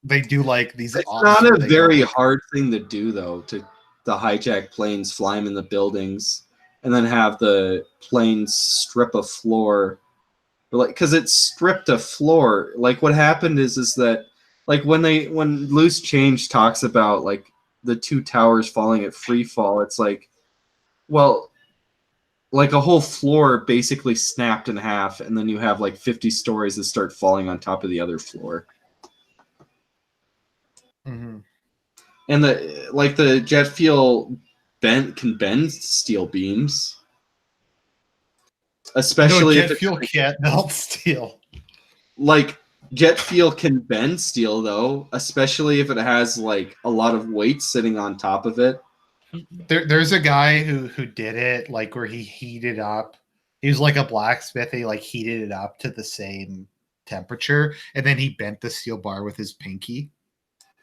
they do like these It's ops not where a they go very like, hard thing to do though, to hijack planes, fly them in the buildings, and then have the planes strip a floor. Like, because it stripped a floor. Like what happened is that like when Loose Change talks about like the two towers falling at free fall, it's like, well, like a whole floor basically snapped in half, and then you have like 50 stories that start falling on top of the other floor. mm-hmm. And the jet fuel can bend steel beams, No, especially if jet it's fuel can't melt steel. like jet fuel can bend steel though, especially if it has like a lot of weight sitting on top of it. There's a guy who did it, like where he heated up. He was like a blacksmith. He like heated it up to the same temperature, and then he bent the steel bar with his pinky.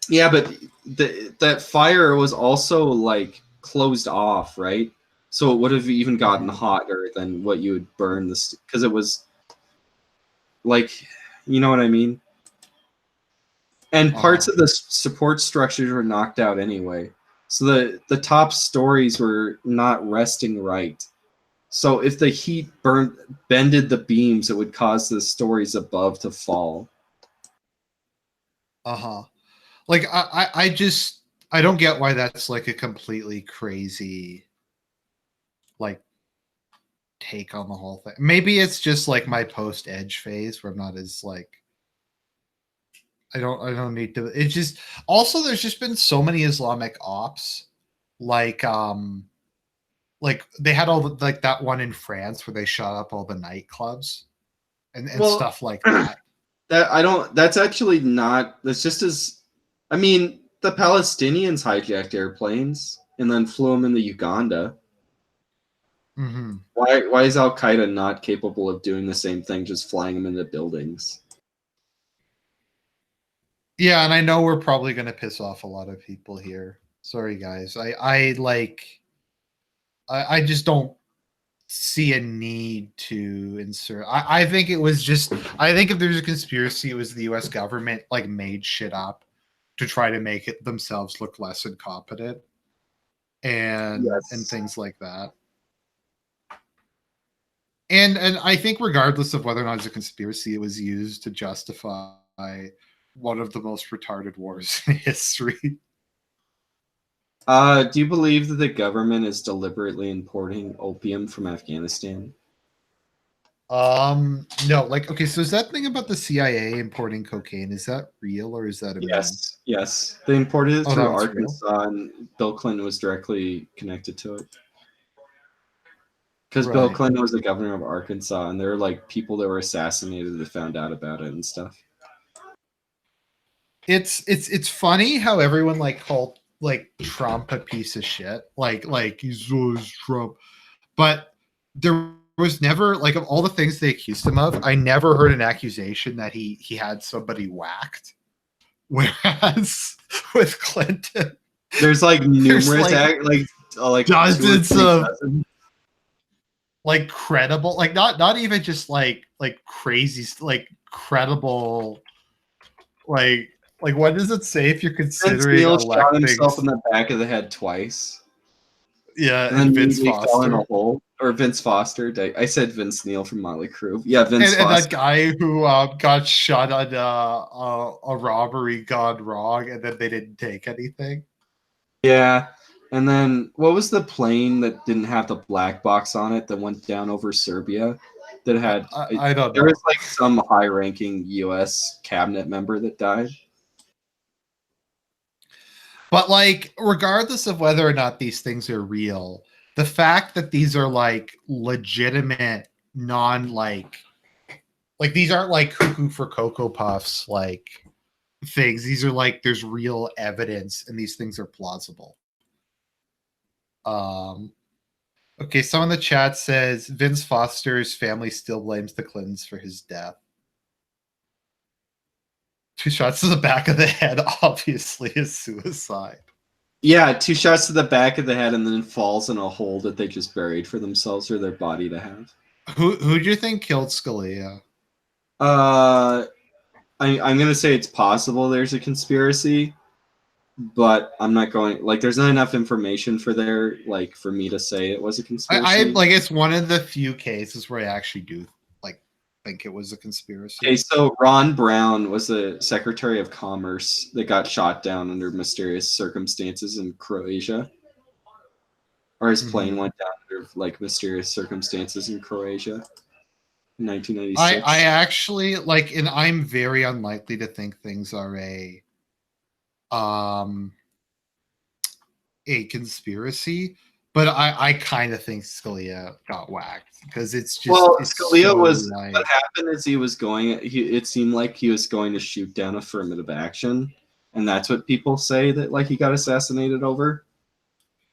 Yeah, but that fire was also like closed off, right? So it would have even gotten hotter than what you would burn this, because it was like, you know what I mean? And parts of the support structures were knocked out anyway. So the top stories were not resting right. So if the heat bended the beams, it would cause the stories above to fall. Like I don't get why that's like a completely crazy like take on the whole thing. Maybe it's just like my post Edge phase where I'm not as like, I don't need to. It's just, also there's just been so many Islamic ops, like they had all the, like that one in France where they shot up all the nightclubs and Well, stuff like that. That's actually not. That's just as. I mean, the Palestinians hijacked airplanes and then flew them into Uganda. Mm-hmm. Why is Al Qaeda not capable of doing the same thing, just flying them into buildings? Yeah, and I know we're probably going to piss off a lot of people here. Sorry, guys. I just don't see a need to insert. I think it was just. I think if there's a conspiracy, it was the U.S. government like made shit up to try to make it themselves look less incompetent, and things like that. And I think regardless of whether or not it's a conspiracy, it was used to justify one of the most retarded wars in history. Do you believe that the government is deliberately importing opium from Afghanistan? No, like, okay, so is that thing about the CIA importing cocaine, is that real or is that a meme? Yes. They imported it through That was real? Arkansas, and Bill Clinton was directly connected to it. Because Bill Right. Clinton was the governor of Arkansas, and there were like people that were assassinated that found out about it and stuff. It's funny how everyone like called like Trump a piece of shit. Like he's always Trump. But there was never, like, of all the things they accused him of, I never heard an accusation that he had somebody whacked. Whereas with Clinton, there's like numerous like dozens of like credible, like not even just like crazy, like credible, like what does it say if you're considering Vince Neil shot electing? himself in the back of the head twice. Yeah, And then Vince he fell in a Foster. hole. Or Vince Foster. I said Vince Neil from Motley Crue. Yeah, Vince And that Foster. guy who got shot on a robbery gone wrong, and then they didn't take anything. Yeah. And then what was the plane that didn't have the black box on it that went down over Serbia? That had I don't know. There was like some high-ranking U.S. cabinet member that died. But like, regardless of whether or not these things are real, the fact that these are like legitimate, non like these aren't like cuckoo for Cocoa Puffs, like things. These are like there's real evidence, and these things are plausible. Okay, someone in the chat says Vince Foster's family still blames the Clintons for his death. 2 shots to the back of the head, obviously, is suicide. Yeah, 2 shots to the back of the head and then falls in a hole that they just buried for themselves or their body to have. Who do you think killed Scalia? I'm gonna say it's possible there's a conspiracy, but I'm not going like there's not enough information for me to say it was a conspiracy. I like it's one of the few cases where I actually do like think it was a conspiracy. Okay, so Ron Brown was the Secretary of Commerce that got shot down under mysterious circumstances in Croatia. Or his plane went down under like mysterious circumstances in Croatia in 1996. I actually like, and I'm very unlikely to think things are a conspiracy, but I kind of think Scalia got whacked because it's just Scalia so was like, what happened is it seemed like he was going to shoot down affirmative action, and that's what people say that like he got assassinated over.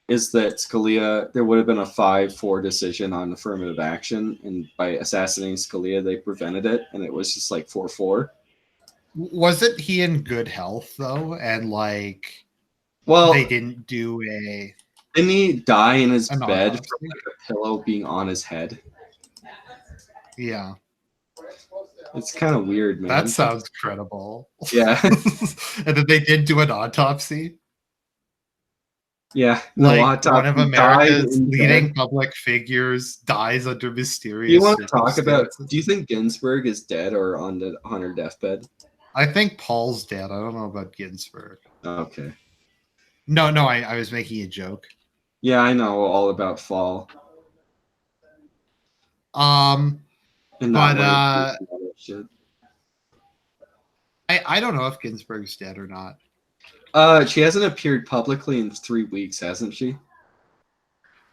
Is that Scalia? There would have been a 5-4 decision on affirmative action, and by assassinating Scalia, they prevented it, and it was just like 4-4. Wasn't he in good health though? And like, they didn't do a. Didn't he die in his bed autopsy? from like a pillow being on his head? Yeah, it's kind of weird, man. That sounds credible. Yeah. And then they did do an autopsy. Yeah, like one of America's leading public figures dies under mysterious. Do you want to talk about? Do you think Ginsburg is dead or on her deathbed? I think Paul's dead. I don't know about Ginsburg. Okay. No, I was making a joke. Yeah, I know all about Fall. I don't know if Ginsburg's dead or not. She hasn't appeared publicly in 3 weeks, hasn't she?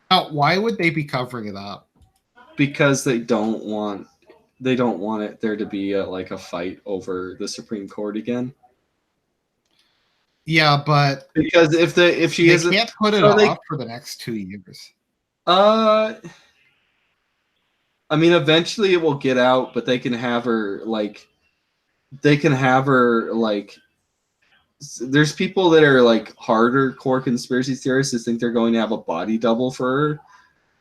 Why would they be covering it up? Because they don't want it there to be like a fight over the Supreme Court again. Yeah, but because if she isn't, can't put it off for the next 2 years. I mean, eventually it will get out, but they can have her like. There's people that are like harder core conspiracy theorists that think they're going to have a body double for her,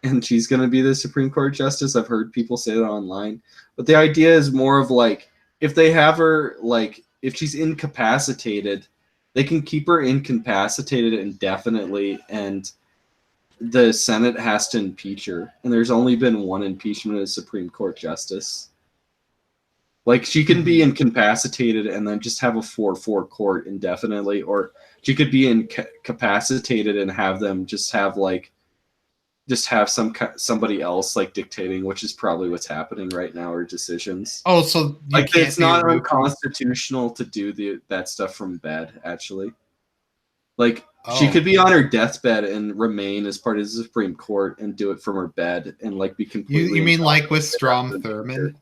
and she's going to be the Supreme Court justice. I've heard people say that online, but the idea is more of like if they have her like if she's incapacitated, they can keep her incapacitated indefinitely, and the Senate has to impeach her. And there's only been one impeachment of the Supreme Court justice. Like she can be incapacitated and then just have a 4-4 court indefinitely, or she could be incapacitated and have them just have somebody else like dictating, which is probably what's happening right now, or decisions. Oh, so like it's not unconstitutional to do that stuff from bed. Actually, like she could be on her deathbed and remain as part of the Supreme Court and do it from her bed and like be completely. You mean like with Strom Thurmond?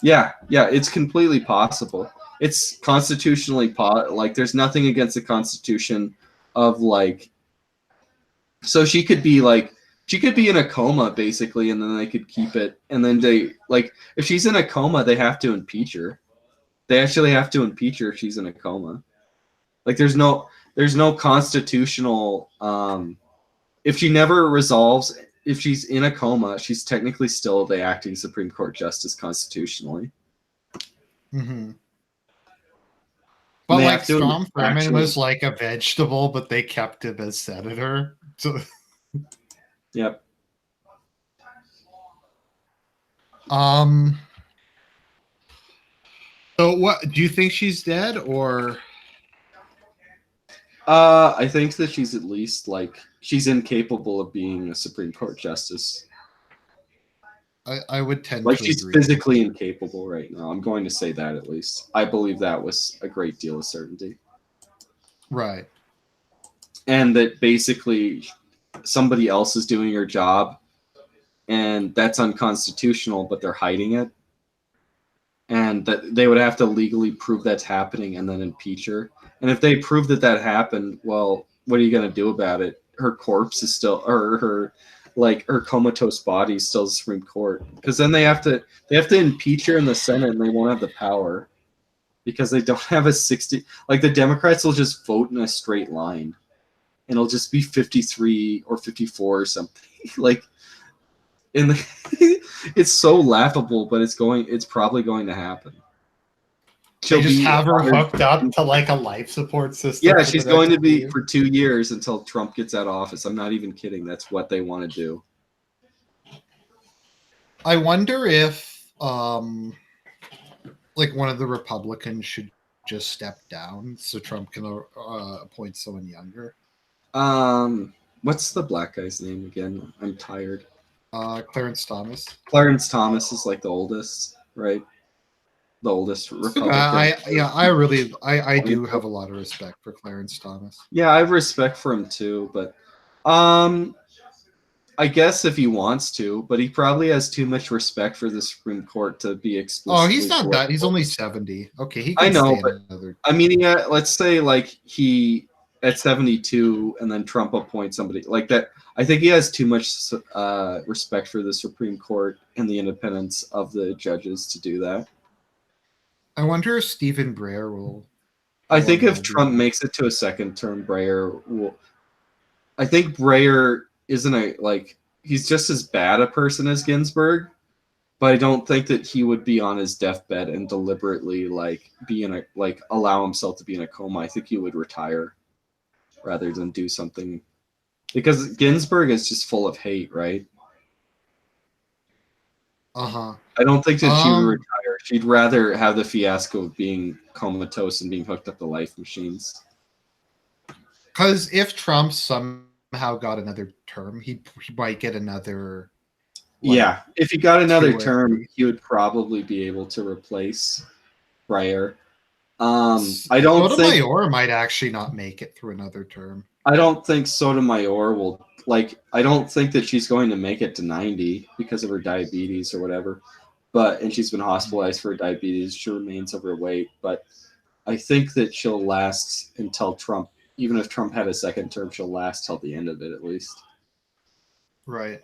Yeah, it's completely possible. It's constitutionally like there's nothing against the Constitution of like. So she could be in a coma basically, and then they could keep it, and then they like if she's in a coma, they have to impeach her. They actually have to impeach her if she's in a coma. Like there's no constitutional. If she never resolves. If she's in a coma, she's technically still the acting Supreme Court justice constitutionally. Mm-hmm. But like Strom Thurmond was like a vegetable, but they kept him as senator. So... Yep. So what do you think she's dead or? I think that she's at least like she's incapable of being a Supreme Court justice. I would tend like to she's agree. Physically incapable right now. I'm going to say that at least. I believe that was a great deal of certainty. Right. And that basically somebody else is doing her job, and that's unconstitutional, but they're hiding it. and that they would have to legally prove that's happening and then impeach her. And if they prove that that happened, well, what are you going to do about it? Her corpse is still, or her comatose body is still the Supreme Court, because then they have to impeach her in the Senate, and they won't have the power because they don't have a 60. Like the Democrats will just vote in a straight line, and it'll just be 53 or 54 or something. Like in the, it's so laughable, but it's probably going to happen. They just have her hooked up to like a life support system. Yeah, she's going to be for 2 years until Trump gets out of office. I'm not even kidding. That's what they want to do. I wonder if like one of the Republicans should just step down so Trump can appoint someone younger. What's the black guy's name again? I'm tired. Clarence Thomas. Clarence Thomas is like the oldest, right? The oldest Republican. I do have a lot of respect for Clarence Thomas. Yeah, I have respect for him too, but I guess if he wants to, but he probably has too much respect for the Supreme Court to be explicitly. Oh, he's not that. He's only 70. Okay, he can I know, stay but another. I mean, yeah, let's say like he at 72 and then Trump appoints somebody like that. I think he has too much respect for the Supreme Court and the independence of the judges to do that. I wonder if Stephen Breyer will. I think if Trump makes it to a second term, Breyer will. I think Breyer isn't he's just as bad a person as Ginsburg, but I don't think that he would be on his deathbed and deliberately allow himself to be in a coma. I think he would retire rather than do something, because Ginsburg is just full of hate, right? I don't think that she would retire. She'd rather have the fiasco of being comatose and being hooked up to life machines. Because if Trump somehow got another term, he might get another. Yeah, if he got another term, he would probably be able to replace Breyer. I don't think Sotomayor might actually not make it through another term. I don't think Sotomayor will. I don't think that she's going to make it to 90 because of her diabetes or whatever. And she's been hospitalized for diabetes. She remains overweight, but I think that she'll last until Trump. Even if Trump had a second term, she'll last till the end of it at least. Right.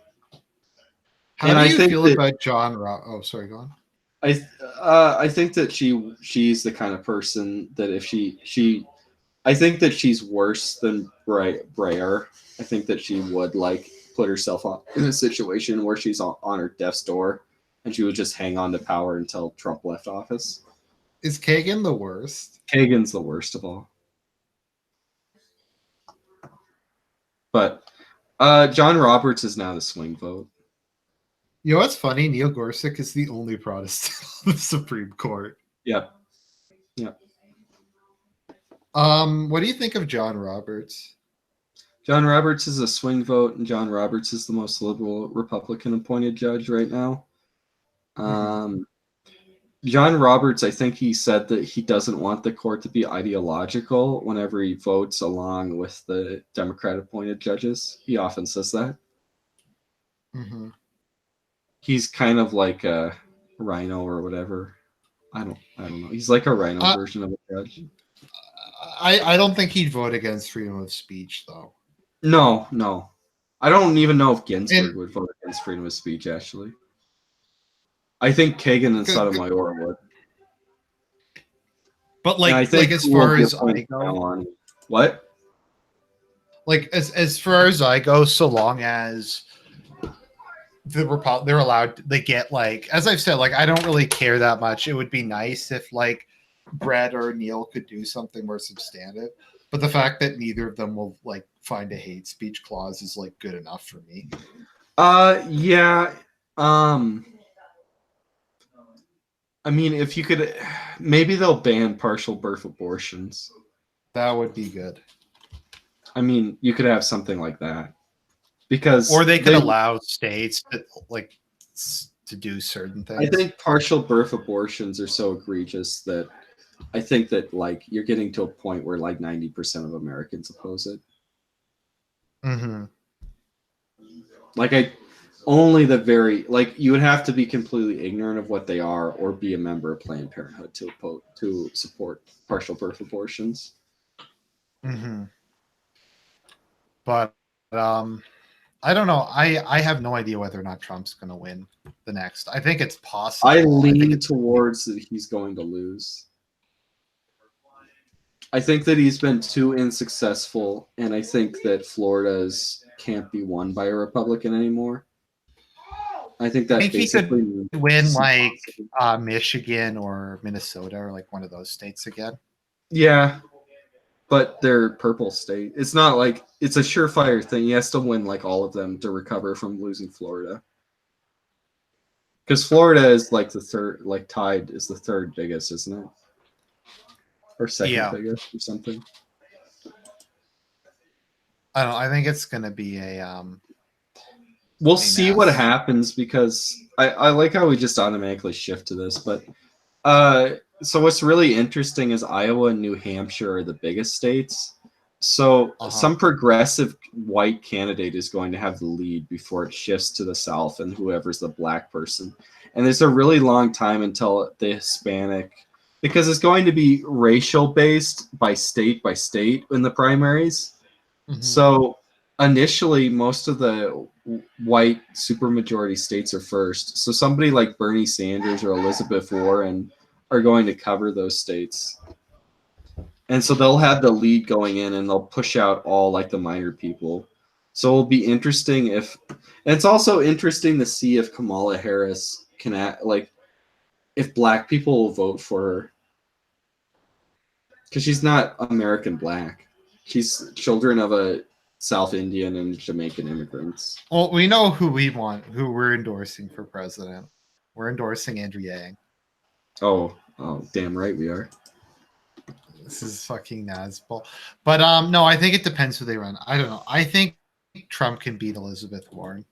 How do you feel about John Roberts? Oh, sorry, go on. I think that she's the kind of person that if I think that she's worse than Breyer. I think that she would put herself in a situation where she's on her death's door, and she would just hang on to power until Trump left office. Is Kagan the worst? Kagan's the worst of all. But John Roberts is now the swing vote. You know what's funny? Neil Gorsuch is the only Protestant on the Supreme Court. Yep. Yep. What do you think of John Roberts? John Roberts is a swing vote, and John Roberts is the most liberal Republican appointed judge right now. John Roberts, I think he said that he doesn't want the court to be ideological whenever he votes along with the Democrat appointed judges. He often says that. He's kind of like a rhino or whatever. I don't know. He's like a rhino version of a judge. I don't think he'd vote against freedom of speech, though. No. I don't even know if Ginsburg would vote against freedom of speech, actually. I think Kagan and Sotomayor would. But as far as I go, what? As far as I go, so long as they're allowed, they get as I've said, I don't really care that much. It would be nice if Brett or Neil could do something more substantive, but the fact that neither of them will find a hate speech clause is good enough for me. Yeah. I mean, if you could, maybe they'll ban partial birth abortions. That would be good. I mean, you could have something like that, or they could allow states to do certain things. I think partial birth abortions are so egregious that I think that you're getting to a point where 90% of Americans oppose it. Only the very you would have to be completely ignorant of what they are, or be a member of Planned Parenthood to support partial birth abortions. Mm-hmm. But I don't know. I have no idea whether or not Trump's going to win the next. I think it's possible. I I think lean it's towards that he's going to lose. I think that he's been too unsuccessful, and I think that Florida's can't be won by a Republican anymore. I think I that think he could basically win like Michigan or Minnesota or like one of those states again. yeah, but they're purple state. It's not like it's a surefire thing. He has to win like all of them to recover from losing Florida. Because Florida is like the third, like tied is the third biggest, isn't it? Or second biggest or something. I don't know. I think it's going to be a we'll see what happens, because I like how we just automatically shift to this, but so what's really interesting is Iowa and New Hampshire are the biggest states. So some progressive white candidate is going to have the lead before it shifts to the South and whoever's the black person. And there's a really long time until the Hispanic, because it's going to be racial based by state in the primaries. Mm-hmm. So initially, most of the white supermajority states are first. So somebody like Bernie Sanders or Elizabeth Warren are going to cover those states. And so they'll have the lead going in, and they'll push out all like the minor people. So it'll be interesting and it's also interesting to see if Kamala Harris can if black people will vote for her. Because she's not American black. She's children of a South Indian and Jamaican immigrants. Well, we know who we're endorsing for president. We're endorsing Andrew Yang. Oh, damn right we are. This is fucking Nazbol. But no, I think it depends who they run. I don't know. I think Trump can beat Elizabeth Warren.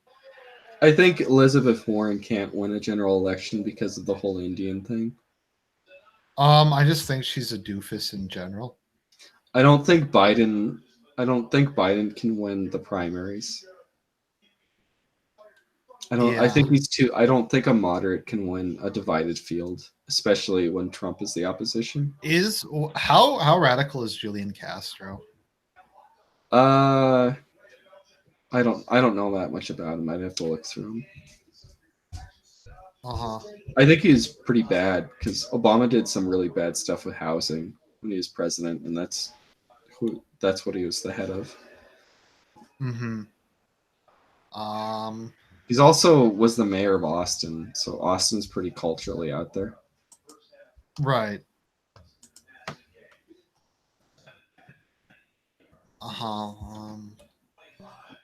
I think Elizabeth Warren can't win a general election because of the whole Indian thing. I just think she's a doofus in general. I don't think Biden can win the primaries. I think he's too. I don't think a moderate can win a divided field, especially when Trump is the opposition. How radical is Julian Castro? I don't know that much about him. I'd have to look through him. I think he's pretty bad because Obama did some really bad stuff with housing when he was president, and that's what he was the head of. Mm-hmm. He's also was the mayor of Austin, so Austin's pretty culturally out there. Right.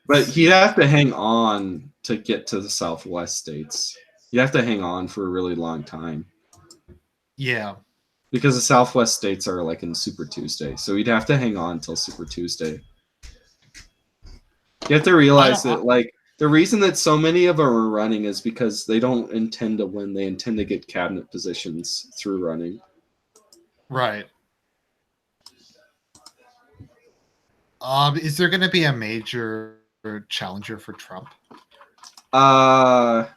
But he'd have to hang on to get to the Southwest states. You'd have to hang on for a really long time. Yeah. Because the Southwest states are like in Super Tuesday, so he'd have to hang on till Super Tuesday. You have to realize that the reason that so many of them are running is because they don't intend to win. They intend to get cabinet positions through running. Right. Is there going to be a major challenger for Trump? Well,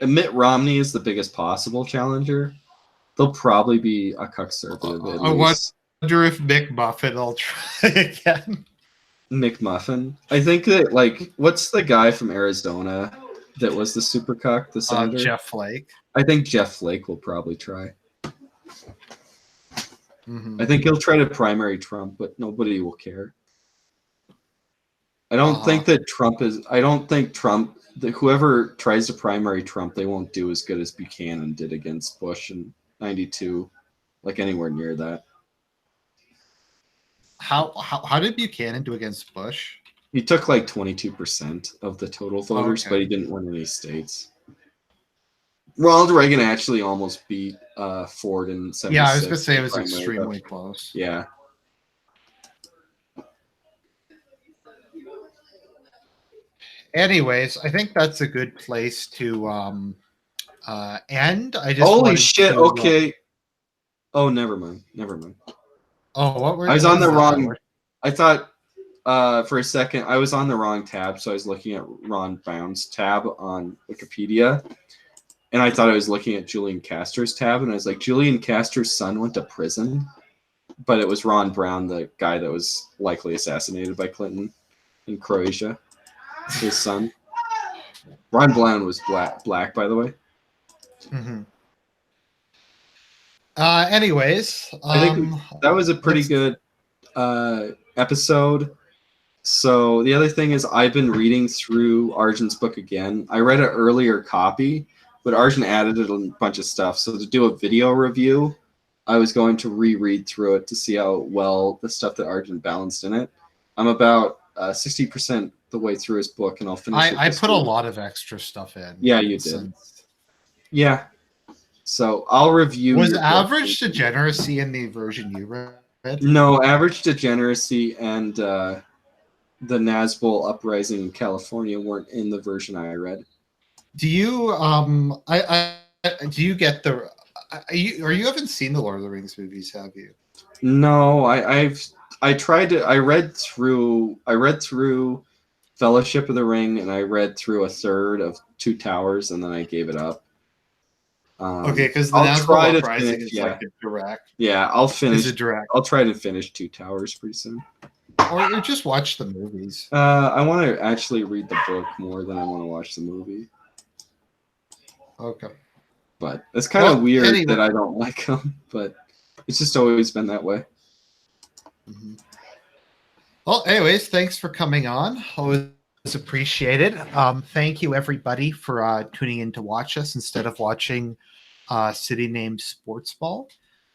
Mitt Romney is the biggest possible challenger. There'll probably be a conservative. I wonder if McMuffin will try again. McMuffin. I think that what's the guy from Arizona that was the super cuck, the senator? Jeff Flake. I think Jeff Flake will probably try. Mm-hmm. I think he'll try to primary Trump, but nobody will care. I don't think that Trump is. I don't think Trump. Whoever tries to primary Trump, they won't do as good as Buchanan did against Bush in '92, like anywhere near that. How did Buchanan do against Bush? He took like 22% of the total voters, but he didn't win any states. Ronald Reagan actually almost beat Ford in '76. Yeah, I was gonna say it was extremely close. Yeah. Anyways, I think that's a good place to end. I just holy shit! Okay. Oh, never mind. Oh, what were I was on the wrong. I thought for a second, I was on the wrong tab, so I was looking at Ron Brown's tab on Wikipedia, and I thought I was looking at Julian Castor's tab, and I was like, Julian Castor's son went to prison, but it was Ron Brown, the guy that was likely assassinated by Clinton in Croatia, his son. Ron Brown was black, by the way. Mm-hmm. Anyways, I think that was a pretty good episode. So the other thing is I've been reading through Argent's book again. I read an earlier copy, but Argent added a bunch of stuff. So to do a video review, I was going to reread through it to see how well the stuff that Argent balanced in it. I'm about 60% the way through his book, and I'll finish it. I put a lot of extra stuff in. Yeah, you did. Yeah. So I'll review. Was Average Degeneracy in the version you read? No, Average Degeneracy and the Nazgul Uprising in California weren't in the version I read. Do you do you get the you haven't seen the Lord of the Rings movies, have you? No, I tried to. I read through Fellowship of the Ring, and I read through a third of Two Towers, and then I gave it up. Okay, because the Nazgul Uprising is like a direct. Yeah, I'll finish. It's a direct. I'll try to finish Two Towers pretty soon. Or just watch the movies. I want to actually read the book more than I want to watch the movie. Okay. But it's kind of weird that I don't like them, but it's just always been that way. Mm-hmm. Well, anyways, thanks for coming on. Always appreciated. Thank you, everybody, for tuning in to watch us instead of watching City Named Sports Ball.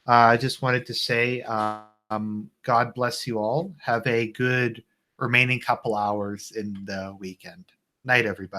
I just wanted to say God bless you all. Have a good remaining couple hours in the weekend. Night, everybody.